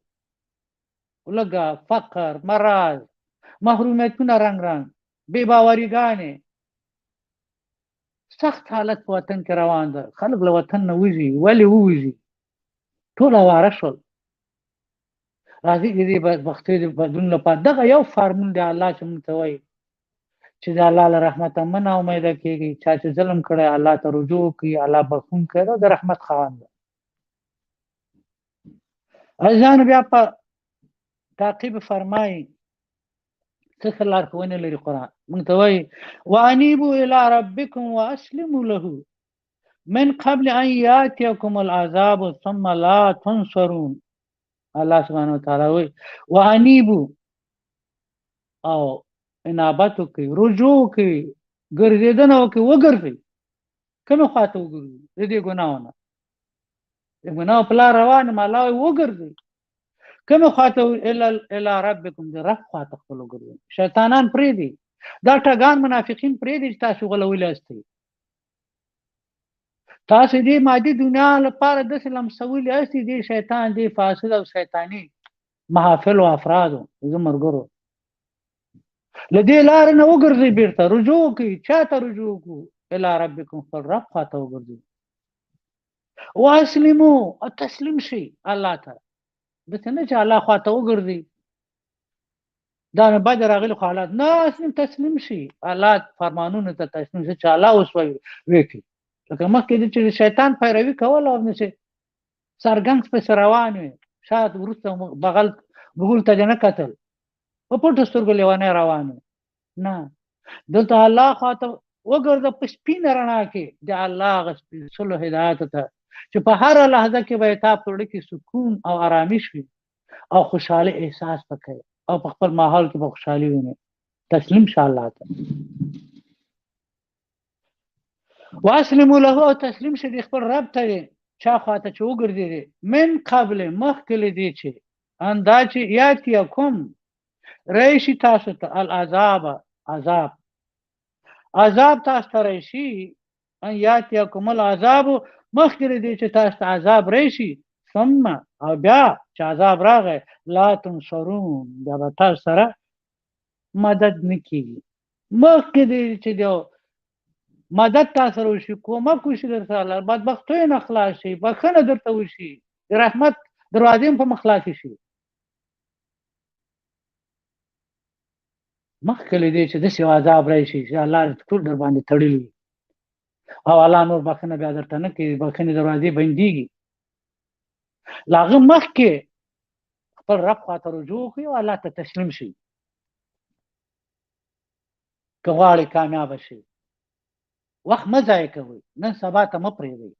لږه فقر، مرض، محرومیتونه رنګ رنګ، بې باوریګانې، سخت حالت په وطن کې روان ده، خلک له وطن نه وځي. ولې ووځي؟ ټول اواره شول. راځي د دې بدبختۍ د بدلون لپاره دغه یو فارمول دی الله چې موږ ته وایي چې د الله له رحمته مه ناامیده کېږئ. چا چې ظلم کړی الله ته رجوع وکړي، الله بخښونکی ده، د رحمت خاوند ده. عزیزانو بیا په تعقیب فرمایي څه ښه لارښوونې لري قرآن. موږ ته وایي وانیبوا الی ربکم واسلموا له من قبل ان یاتیکم العذاب ثم لا تنصرون. الله سبحانه وتعالی وایي وانیبوا، او انابت وکړئ، رجوع وکړئ، ګرځېدنه وکړئ، وګرځئ. کومې خواته وګرځئ؟ د دې ګناهو نه، د ګناهو په لار روان یم، الله وایي وګرځئ. کومې خواته؟ الی ربکم، د رب خواته خپل وګرځئ. شیطانان پرېږدئ، دا ټګان منافقین پرېږدئ چې تاسو غولولي هستئ. تاسو دې مادي دنیا لپاره داسې لمسولي هستئ، دې شیطان، دې فاسد او شیطاني محافل او افرادو، زه ملګرو له دې لارې نه وګرځئ، بېرته رجوع وکړئ. چا ته رجوع وکړو؟ الی ربکم، خپل رب خواته وګرځئ. واسلمو، او تسلیم شئ الله ته. داسې نه چې الله خواته وګرځئ، دا نه بد راغلي خو حالات نه، تسلیم شي الله فرمانونو ته، تسلیم شي چې الله اوس وکړي. لکه مخکې چې شیطان پیروي کوله او نشي سرګنګ پسې روان وي، شاید وروسته بغل ته نه کتل، په پټو سترګو لیونی روان وي. نه، دلته الله خواته وګرځه په سپینه رڼا کې د الله هغه سپېڅلو هدایاتو ته، چې په هره لحظه کې به تا په زړه کې سکون او ارامش وي او خوشحالي احساس وکړي، او په خپل ماحول کې به خوشحالي ویني. تسلیم شه الله ته. واسلموا له، او تسلیم شه خپل رب ته. چا خواته چې وګرځېدې؟ من قبل، مخکې له دې چې اندا چې یاتیکم راشي تاسو ته العذاب، عذاب تاسو ته راشي. ان یاتیکم العذاب، مخکې له دې چې تاسو ته عذاب راشي. ثم، او بیا چې عذاب راغی، لا تنصرون، بیا به تاسو سره مدد نه کېږي. مخکې دې چې مدد تاسو سره وشي، کومک وشي در سره، بدبختیو نه خلاص شي، بښنه درته وشي، د رحمت دروازې په مخ خلاصې شي. مخکې له دې چې داسې عذاب راشي چې الله ټول در باندې تړلي وي، او الله نور بښنه بیا درته نه کوي، بښنې دروازې بندېږي. له هغه مخکې خپل رب خواته رجوع وکړي او الله ته تسلیم شي که غواړئ کامیابه شي. وخت مه ضایع کوئ، نن سبا ته مه پرېږدئ،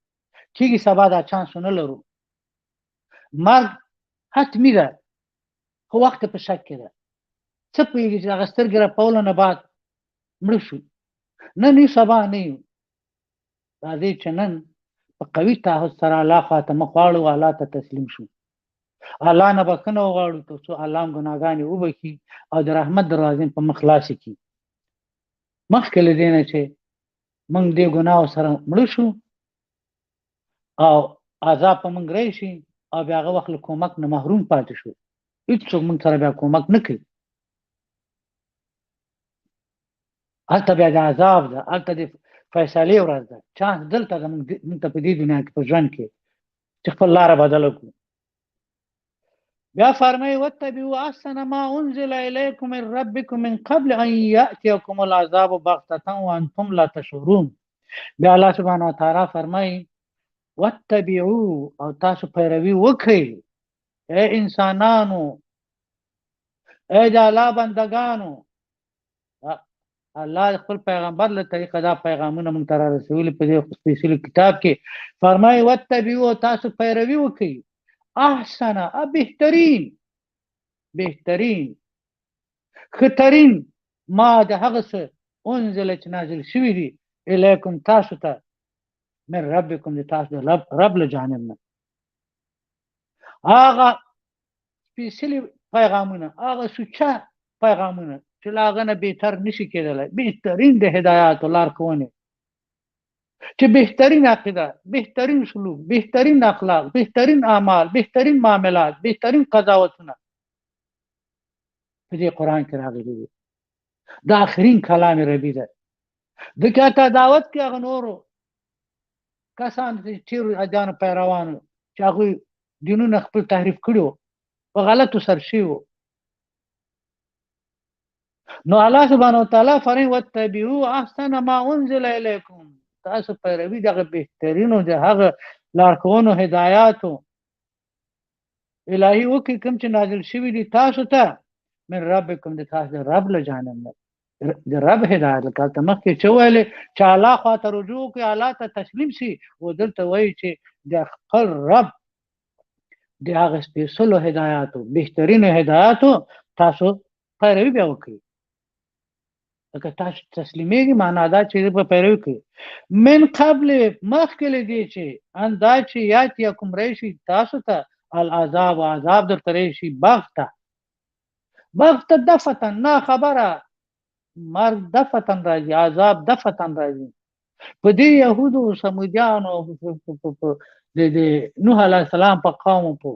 کېږي سبا دا چانس ونه لرو. مرګ حتمي ده، خو وخت په شک کې ده. څه پوهېږي چې هغه سترګې رپولو نه بعد مړه شو؟ نن یو سبا نه یو. راځئ چې نن په قوي تعهد سره الله خواته مخ واړو، الله ته تسلیم شو، الله نه بښنه وغواړو، تر څو الله هم ګناهګانې وبښي او د رحمت دروازې په مخ خلاصې کړي. مخکې له دې نه چې موږ دې ګناهو سره مړه شو او عذاب په موږ راشي، او بیا هغه وخت له کومک نه محروم پاتې شو، هېڅوک موږ سره بیا کومک نه کوي. هلته بیا د عذاب ده، هلته د فیصلې ورځ ده. چانس دلته ده موږ ته په دې دنیا کې په ژوند کې چې خپل لاره بدله کړو. بیا فرمایي واتبعوا احسن ما انزل الیکم من ربکم من قبل ان یاتیکم العذاب بغتة وانتم لا تشعرون. بیا الله سبحانه وتعالی فرمایي واتبعوا او تاسو پیروي وکړئ اے انسانانو، اے د الله بندگانو. الله خپل پیغمبر له طریقه دا پیغامونه مونږ ته را رسولي په دې سپیشل کتاب کې. فرمایي واتبعوا تاسو پیروي وکړئ احسن بهترین خطرین ما د هغه څه انزل چې نازل شوي دي الیکم تاسو ته من ربکم د تاسو د رب له جانب نه. هغه سپیشلی پیغامونه، هغه سوچه پیغامونه چې له هغه نه بهتر نشي کېدلی، بهترین د هدایات او لارښوونې، چې بهترین عقیده، بهترین سلوک، بهترین اخلاق، بهترین اعمال، بهترین معاملات، بهترین قضاوتونه په دې قرآن کې راغلي دي. دا آخرین کلام ربي ده. د کاته دعوت کې هغه نورو کسان چې تیرو ادیانو پیروانو چې هغوی دینونه خپل تحریف کړي وو، په غلطو سر شوي وو. نو الله سبحانه وتعالی فرمایي واتبعوا احسن ما انزل الیکم، تاسو پیروي دغه بهترینو د هغه لارښوونو هدایاتو الهي وکړئ کوم چې نازل شوي دي تاسو ته من ربکم د تاسو د رب له جانب نه. د رب هدایت لکه هلته مخکې چې ویلې چې الله خواته رجوع وکړي، الله ته تسلیم شي، او دلته وایي چې د خپل رب د هغه سپېڅلو هدایاتو، بهترینو هدایاتو تاسو پیروي بیا وکړئ. لکه تاسو تسلیمېږي معنا دا چې په پیروي کوي. من قبل مخکې له دې چې ان دا چې یاتیکم راشي تاسو ته العذاب، عذاب درته راشي بغته دفتن، نه خبره، مرګ دفتن راځي، عذاب دفتن راځي. په دې یهودو سمودیانو د نوح علیه السلام په قوم، په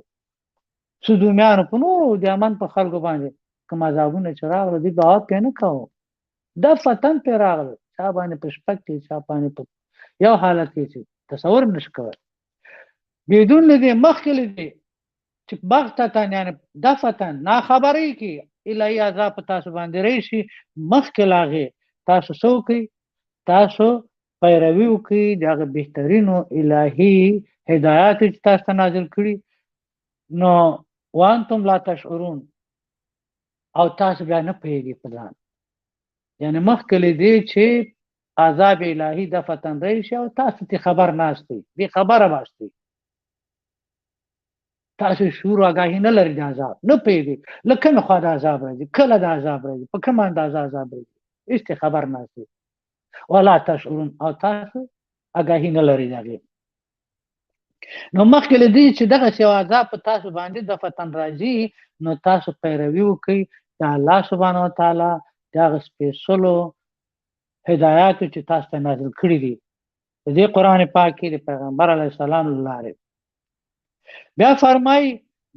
سدومیانو، په نورو د امن په خلکو باندې کوم عذابونه چې راغله دوی باور پرې نه کوو. دفتن پرې راغله، چا باندې په شپږ کې، چا باندې په یو حالت کې چې تصور نشي کولی. بدون له دې مخکې له دې چې بغتتن یعنې دفتن ناخبرۍ کې الهي عذاب په تاسو باندې راشي، مخکې له هغې تاسو څه وکړئ؟ تاسو پیروي وکړئ د هغه بهترینو الهي هدایاتو چې تاسو ته نازل کړي. نو وانتم لا تشعرون، او تاسو بیا نه پوهېږئ په ځان، یعنې مخکې له دې چې عذاب الهي دفتن راشي او تاسو ته خبر ناستئ، بې خبره باستئ، تاسو شعور او آګاهي نه لرئ د عذاب، نه پوهېږئ له کومې خوا د عذاب راځي، کله د عذاب راځي، په کومه اندازه عذاب راځي، هېڅ خبر ناستئ. ولا تشعرون، او تاسو آګاهي نه لرئ د هغې. نو مخکې له دې چې دغسې یو عذاب په تاسو باندې دفتن راځي، نو تاسو پیروي وکړئ د الله سبحانه وتعالی د هغه سپېڅلو هدایاتو چې تاسو ته نازل کړي دي په دې قرآن پاک کې د پیغمبر علیه السلام له لارې. بیا فرمایي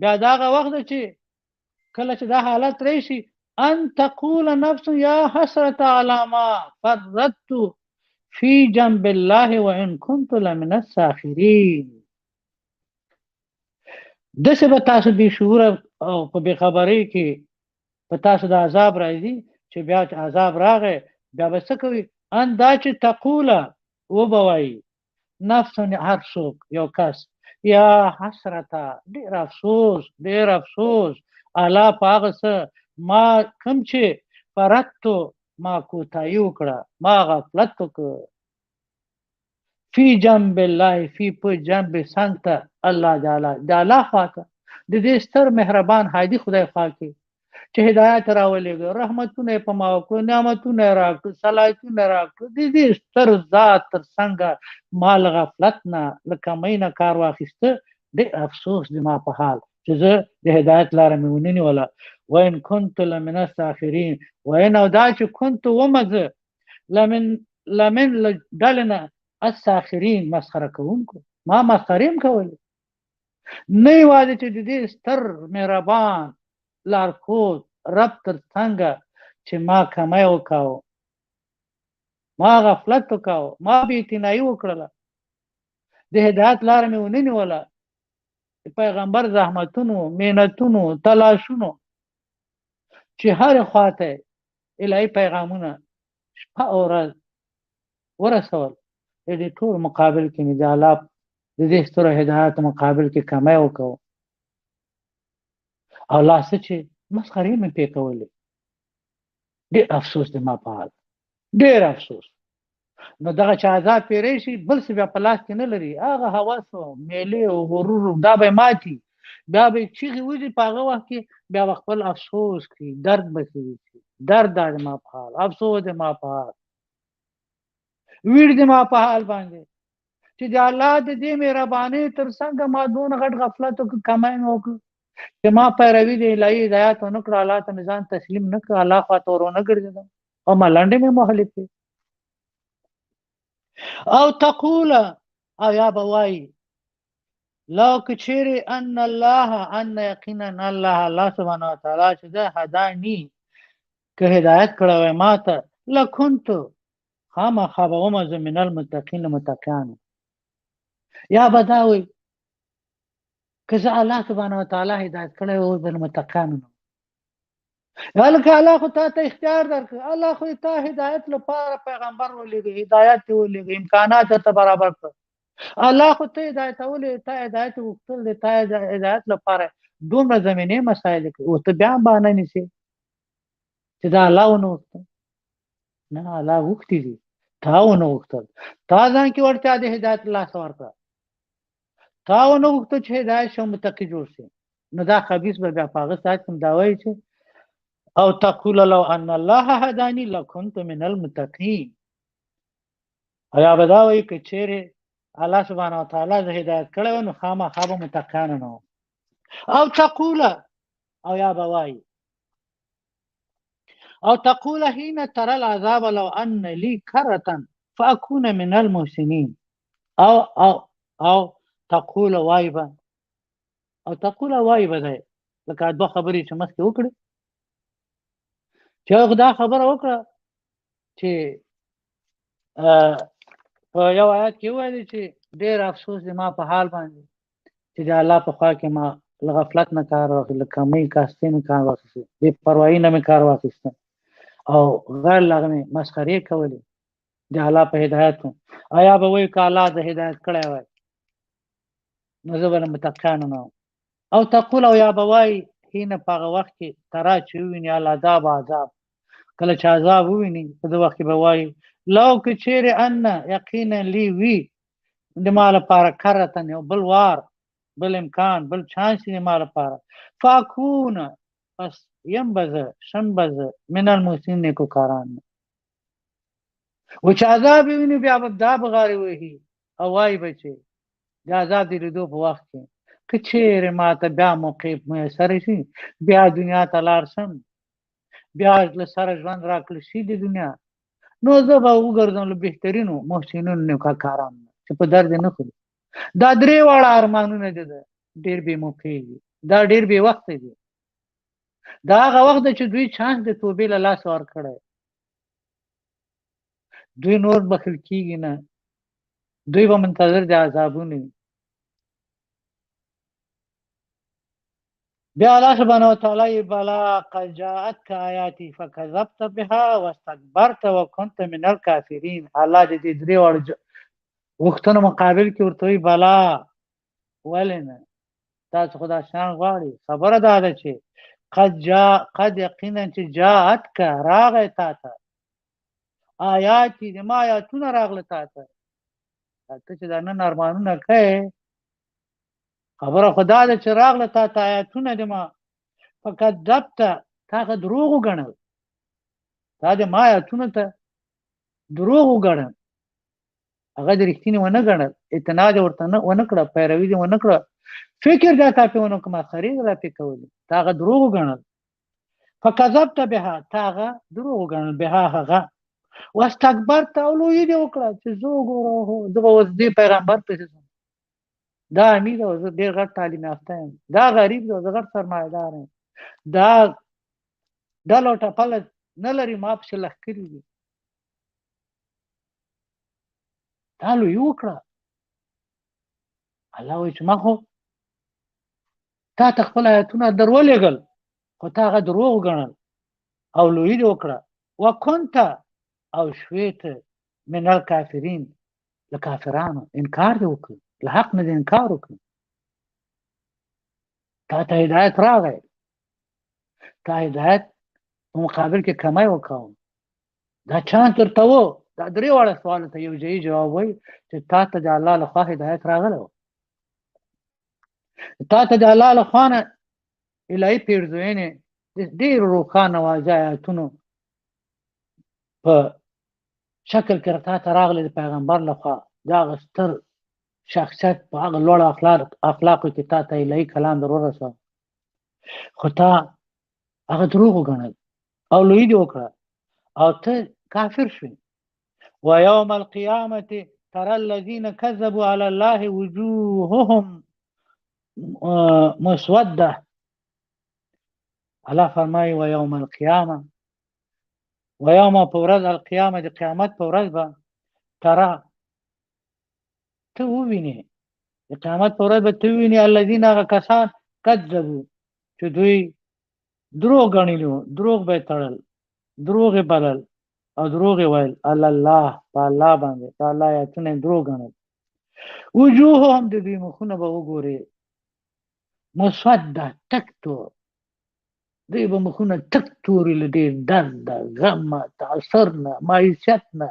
بیا د هغه وخت چې کله چې دا حالت راشي ان تقول نفس یا حسرة علی ما فرطت فی جنب الله وان كنت لمن الساخرین. داسې به تاسو بې شعوره او په بې خبرۍ کې په تاسو د عذاب راځي چې بیا چې عذاب راغی بیا به څه کوي؟ ان دا چې تقوله وبه وایي نفس هر څوک یو کس یا حسرته ډېر افسوس الله په هغه څه ما کوم چې فرطتو ما کوتاهي وکړه، ما غفلت وکړ فی جنب الله، فی په جنب څنګ ته الله تعالی د الله خواته د دې ستر مهربان هادي خدای خوا کې چې هدایت راولېږه، رحمتونه یې په ما وکړو، نعمتونه یې راکړو، صلاحیتونه یې راکړو، د دې ستر ذات تر څنګه ما له غفلت نه له کمۍ نه کار واخیسته، ډېر افسوس د ما په حال چې زه د هدایت لاره مې ونه نیوله. وان كنت لمن الساخرین، وین او دا چې كنت ومه زه لمن له ډلې نه الساخرین مسخره کوونکو، ما مسخرې هم کولې. نه یوازې چې د دې ستر مهربان لارښود رب تر څنګه چې ما کمی وکاو، ما غفلت وکاو، ما بې اعتنایي وکړله، د هدایت لاره مې ونه نیوله، پیغمبر زحمتونو مهنتونو تلاشونو چې هر خواته الهي پیغامونه شپه او ورځ ورسول دې ټول مقابل کې نه د الله د دې ستر هدایت مقابل کې کمای وکاو او لاسه چې مسخري مې پې کولې ډېر افسوس دی ما په حال ډېر افسوس نو دغه چې عذاب پیری شي بل څه بیا په لاس کې نه لري هغه هوس او میلې او غرور دا به ماتي بیا به چیغې وځي په هغه وخت کې بیا به خپل افسوس کوي درد به کوي درد دی ما په حال افسوس دی ما په حال ویړ دی ما په حال باندې چې د الله د دې مهرباني تر څنګه ما دون غټ غفلت او کمای مې وکړ چې ما پیروي د الهي هدایت ونه کړ الله ته ځان تسلیم نه کړ الله خواته ورونه ګرځېدم او ملنډې مې مهلې کړې او تقول او یا بوای لو کچری ان الله ان یقینا الله سبحانه وتعالى چې ده هداني که هدایت کړو ما ته لکنت خامخا به ومه من المتقین متقیان یا بداوي که زه الله سبحانه وتعالى هدایت کړی او د متقینو ولکه الله خو ته اختیار درکړ الله خو ته هدایت لپاره پیغمبر ولېږي هدایت ولېږي امکانات ته برابر کړ الله خو ته هدایت ولې ته هدایت وکړل ته هدایت لپاره دومره زمینه مسائل او ته بیا باندې نشي چې دا الله ونه وکړ نه الله وکړي دي تا ونه وکړل تا ځان کې ورته د هدایت الله سره ورکړ تا ونه وکړ چې هدایت شو متقی جوړ شي نو دا خبيث به بیا پاغه ساتم دا وایي چې او تقول لو ان الله هداني لكنت من المتقين ایا بداوي کې چیرې الله سبحانه وتعالى زه هدایت کړو نو خامخا به متقین نو او تقول او یا بوای او تقول حين ترى العذاب لو ان لي كرة فاكون من المحسنين او تقول وایبا او تقول وایبا ده لکه دوه خبرې چې مخکې وکړې چې خدا خبره وکړه چې په یو آیات کې وایي چې ډېر افسوس دی ما په حال باندې چې د الله په خوا کې ما غفلت نه کار واخیست کمې کاستې نه کار واخیست بې پروایي نه مې کار واخیست او غیر لغه مې مسخرې کولې د الله په هدایت آیا به وایي که الله د هدایت کړی وای نو زه به متقین نه او تقول او یا به وایي حين په هغه وخت کې ترا چې وویني العذاب عذاب کله چې عذاب وویني په دې وخت کې به وایي لو که چیرې ان یقینا لی وی د ما لپاره کرتن یو بل وار بل امکان بل چانس د ما لپاره فاکون پس ينبذ شنبذ من المحسنين نیکو کاران و چې عذاب ویني بیا به دا بغاري وهي او وای بچي د عذاب د لیدو په وخت کې که چیرې ما ته بیا موقع میسر شي بیا دنیا ته لاړ شم بیا له سره ژوند راکړل شي د دنیا نو زه به وګرځم له بهترینو محسنینو نیکوکارانو چې په درد نه خوري دا درې واړه ارمانونه دي ډېر بې موقع دي دا ډېر بې وخت دي دا هغه وخت چې دوی چانس د توبې له لاسه ورکړی دوی نور بخښل کېږي نه دوی به منتظر د عذابونو بیا الله سبحانه وتعالى بلا قد جاءتك آياتي فكذبت بها واستكبرت وكنت من الكافرين الله دې درې وختونو مقابل کې ورته بلا ولنه تاسو خدا شان غواړي خبره ده چې قد یقینا چې جاءتك راغی تا ته آیاتي د ما آیاتونه راغله تا ته چې دا نن ارمانونه کوي خبره خدا ده چې راغله تا ته آیاتونه د ما فکذبت تا دروغ وګڼل تا د ما آیاتونه ته دروغ وګڼل هغه د رښتینی ونه ګڼل اعتناد ورته ونه کړه پیروي دې ونه کړه فکر دا تا په ونه کومه خرید را پې کولې تا هغه دروغ وګڼل فکذبت بها تا هغه دروغ وګڼل بها هغه واستكبرت او لوی دې وکړه چې زه وګورم دغه اوس دې پیغمبر پسې دا امید او زه ډېر غټ تعلیم یافته یم دا غریب دی زه غټ سرمایه‌دار یم دا لوټه پله نه لري ما پسې لښکرې دي دا لوی وکړه الله وایي چې ما خو تا ته خپل آیتونه درولېږل خو تا هغه دروغ ګڼل او لوی دې وکړه وکنت او شوې ته من الکافرین له کافرانو انکار دې وکړ له حق نه دې انکار وکړ تا ته هدایت راغی تا هدایت په مقابل کې کمی وکړ دا چانس درته و دا درې واړه سوالو ته یو ځای جواب وایي چې تا ته د الله لخوا هدایت راغلی و تا ته د الله لخوا نه الهي پیرزوینې د ډېرو روښانه واضح آیتونو په شکل کې تا ته راغلی د پیغمبر لخوا د هغه ستر شخصیت په هغه لوړ اخلاقو کې تا ته الهي کلام در ورسوه خو تا هغه دروغ وګڼل او لوی دې وکړه او ته کافر شوې ويوم القيامة ترى الذين كذبوا على الله وجوههم مسوده الله فرمایي ويوم القيامة ويوم پورز القيامة د قیامت پورز به ترى ته ووینې د قیامت پورز به ته ووینې الذين هغه کسان کذبوا چې دوی دروغ ګڼلي دروغ به تړل دروغ بلل او دروغ ویل الله په الله باندې په الله آیاتونه دروغ ګڼل وجوههم د دوی مخونه به وګوري مسوده تک تور دوی به مخونه تک توري له ډېر درد غم تعصر نه معیشت نه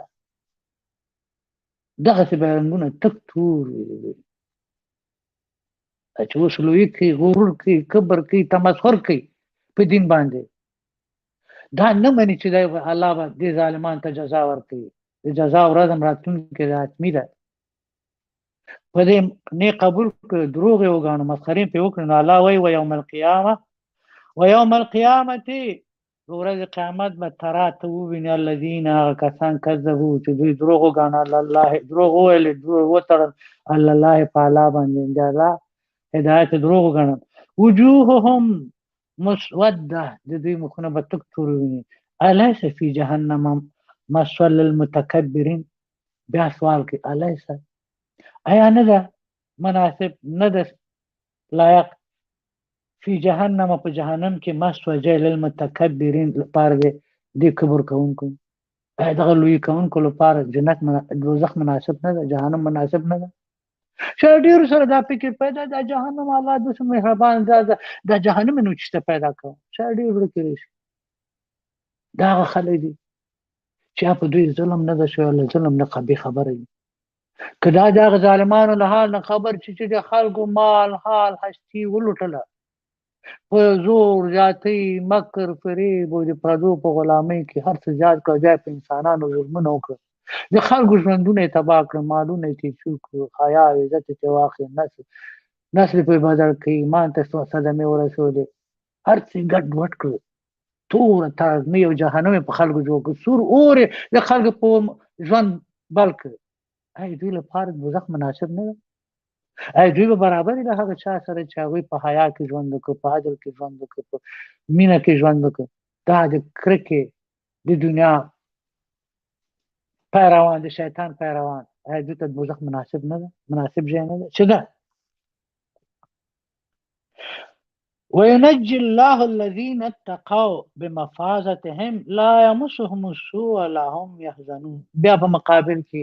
دغسې به رنګونه تک تور وي چې اوس لوی کوي غرور کوي کبر کوي تمسخر کوي په دین باندې دا نه مني چې الله به دې ظالمان ته جزا ورکوي د جزا ورځ هم راتلونکې ده حتمي ده په دې نه قبول کړو دروغ یې وګاڼو مسخرې پې وکړو نو الله وایي ویوم القیامه ویوم القیامة ورځ قیامت به ترا ته ووینې الذین هغه کسان کذبو چې دوی دروغ وګاڼه الله دروغ وویل دروغ وتړل الله په الله باندې د الله هدایت دروغ وګاڼل وجوههم مسوده د دوی مخونه به تک تور ویني الیس فی جهنم مثوى للمتکبرین بیا سوال کوي الیس ایا نه ده مناسب نه ده لایق فی جهنم په جهنم کې مسوجه للمتکبرین لپاره د کبر کوونکو دغه لوی کوونکو لپاره جنت دوزخ مناسب نه ده جهنم مناسب نه ده شاید ډېرو سره دا فکر پیدا د جهنم الله دومره مهربان د جهنم نو چې پیدا کړو شاید ډېر ورکړي شي دا هغه خلک دي چې په دوی ظلم نه ده شوی له ظلم نه خبره دي که دا د هغه ظالمانو له حال نه خبر چې د خلکو مال حال هستي ولوټله په زور زیاتۍ مکر فریب او د پردو په غلامۍ کې هر څه زیات کړه بیا په انسانانو ظلمونه وکړه د خلکو ژوندونه یې تباه کړه مالونه یې تېچو کړو حیا عزت یې واخلي نسل پرې بدل کړي ایمان ته صدمې ورسولې هر څه ګډ وډ کړه توره ترازمۍ او جهنم یې په خلکو جوړ کړه سور اور یې د خلکو په ژوند بل کړ ای دوی لپاره دوزخ مناسب نه ده ای دوی به برابر دي د هغه چا سره چې هغوی په حیا کې ژوند وکړي په عدل کې ژوند وکړي په مینه کې ژوند وکړي دا د کرکې د دنیا پیروان د شیطان پیروان ای دوی ته دوزخ مناسب نه ده مناسب ځای نه ده چې ده وينجي الله الذين اتقوا بمفازتهم لا يمسهم السوء ولا هم يحزنون بیا په مقابل کې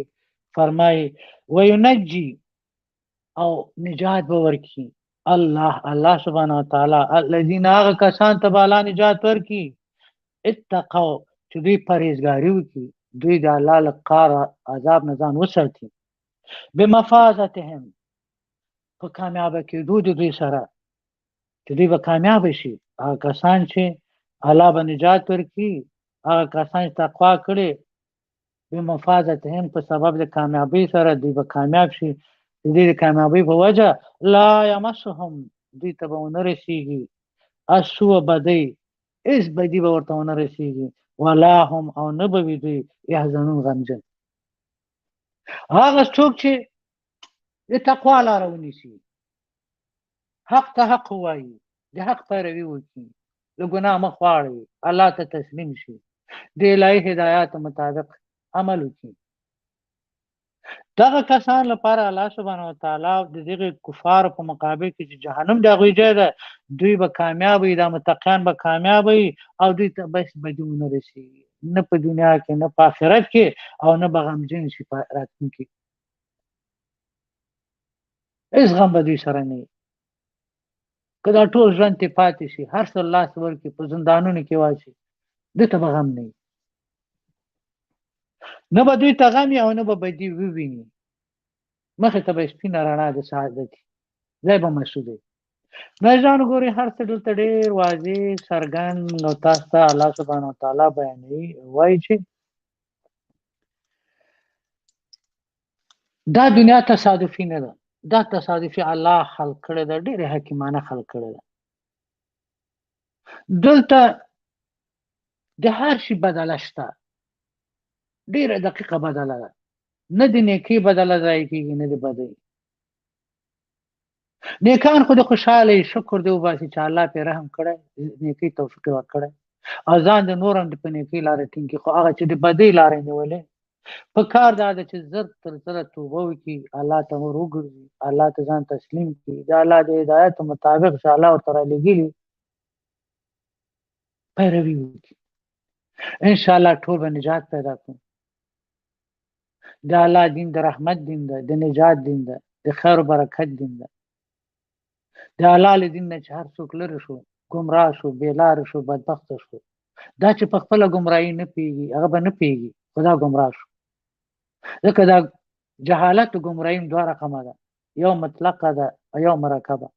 فرمایي وينجي او نجات به ورکړي الله سبحانه وتعالی الذين هغه کسان ته به الله نجات ورکړي اتقوا چې دوی پرهیزګاري وکړي دوی د الله له قهر عذاب نه ځان وساتي بمفازتهم په کامیابه کېدو د دوی سره چې دوی به کامیاب شي هغه کسان چې الله به نجات ورکړي هغه کسان چې تقوا کړي بمفازتهم په سبب د کامیابۍ سره دوی به کامیاب شي د دې کامیابۍ په وجه لا یمسهم دوی ته به ونه رسیږي السوء بدۍ هېڅ بدي به ورته ونه رسیږي ولا هم او نه به وي دوی یحزنون غمجن هغه څوک چې د تقوا لاره ونیسي حق ته حق ووایي د حق پیروي وکړي له ګناه مخ واړوي الله ته تسلیم شي د الهي هدایاتو مطابق عمل وکړي دغه کسان لپاره الله سبحانه وتعالی د دغه کفار په مقابل کې چې جهنم د غوي ځای ده دوی به کامیاب وي د متقین به کامیاب وي او دوی ته بس بدون رسي نه په دنیا کې نه په آخرت کې او نه به غمجن شي په راتلونکي هیڅ غم به دوی سره نه که دا ټول ژوند ته پاتې شي هر څه لاس ورکړي په زندانونو کې واچي دته به غم نه به دوی ته غم او نه به بدي وویني مخې ته به سپینه رڼا د سعادت ځای به مسعود نه ځان ګوري هر څه دلته ډېر واضح څرګند او تاسو ته الله سبحانه وتعالی بیانوي وایي چې دا دنیا تصادفي نه ده دا تصادفي الله خلق کړی ده ډېر حکیمانه خلق کړی ده دلته د هر شي بدله شته ډېره دقیقه بدله ده نه د نیکۍ بدله ځای کېږي نه د بدۍ نیکان خو د خوشاله شکر دی وباسي چې الله پې رحم کړی نیکۍ توفیق یې ورکړی او ځان د نور هم په نیکۍ لاره ټینګ خو هغه چې د بدۍ لارې نیولې په کار دا ده چې زر تر زره توبه وکړي الله ته ور وګرځي الله ته ځان تسلیم کړي د الله د هدایت مطابق چې الله ورته رالېږلي پیروي وکړي انشاءالله ټول به نجات پیدا کړو د الله دین د رحمت دین ده د نجات دین ده د خیر و برکت دین ده د الله له دین نه چې هر څوک لرې شو ګمراه شو بېلاره شو بدبخته شو دا چې په خپله ګمراهي نه پوهېږي هغه به نه پوهېږي خو دا ګمراه شو ځکه دا جهالت و ګمراهي دوه رقمه ده یو مطلقه ده او یو مرکبه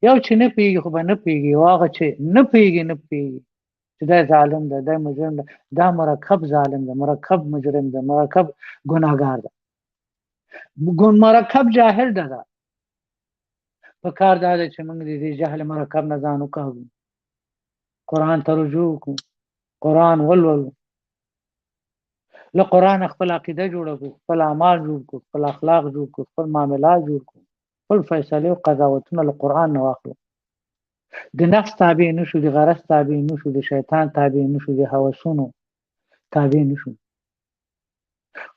یو چې نه پوهېږي خو به نه پوهېږي او هغه چې نه پوهېږي نه پوهېږي چې دا ظالم ده دا مجرم ده دا مرکب ظالم ده مرکب مجرم ده مرکب ګناهګار ده مرکب جاهل ده په کار دا ده چې موږ د دې جهل مرکب نه ځان وکاږو قرآن ته رجوع وکړو قرآن ولولو له قرآن خپل عقیده جوړه کړو خپل اعمال جوړ کړو خپل اخلاق جوړ کړو خپل معاملات جوړ کړو خپل فیصلې او قضاوتونه له قرآن نه واخلو د نفس تابع نشو د غرض تابع نشو د شیطان تابع نشو د هوسونو تابع نشو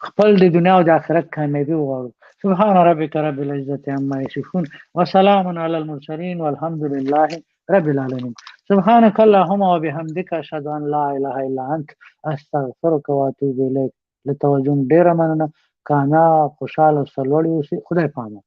خپل د دنیا او د آخرت کامیابي وغواړو سبحان ربك رب العزة عما يصفون وسلام على المرسلين والحمد لله رب العالمين سبحانك اللهم وبحمدك أشهد أن لا إله إلا أنت أستغفرك وأتوب إليك لتوجه ډیره مننه کامیاب خوشاله او سرلوړي اوسئ خدای پامان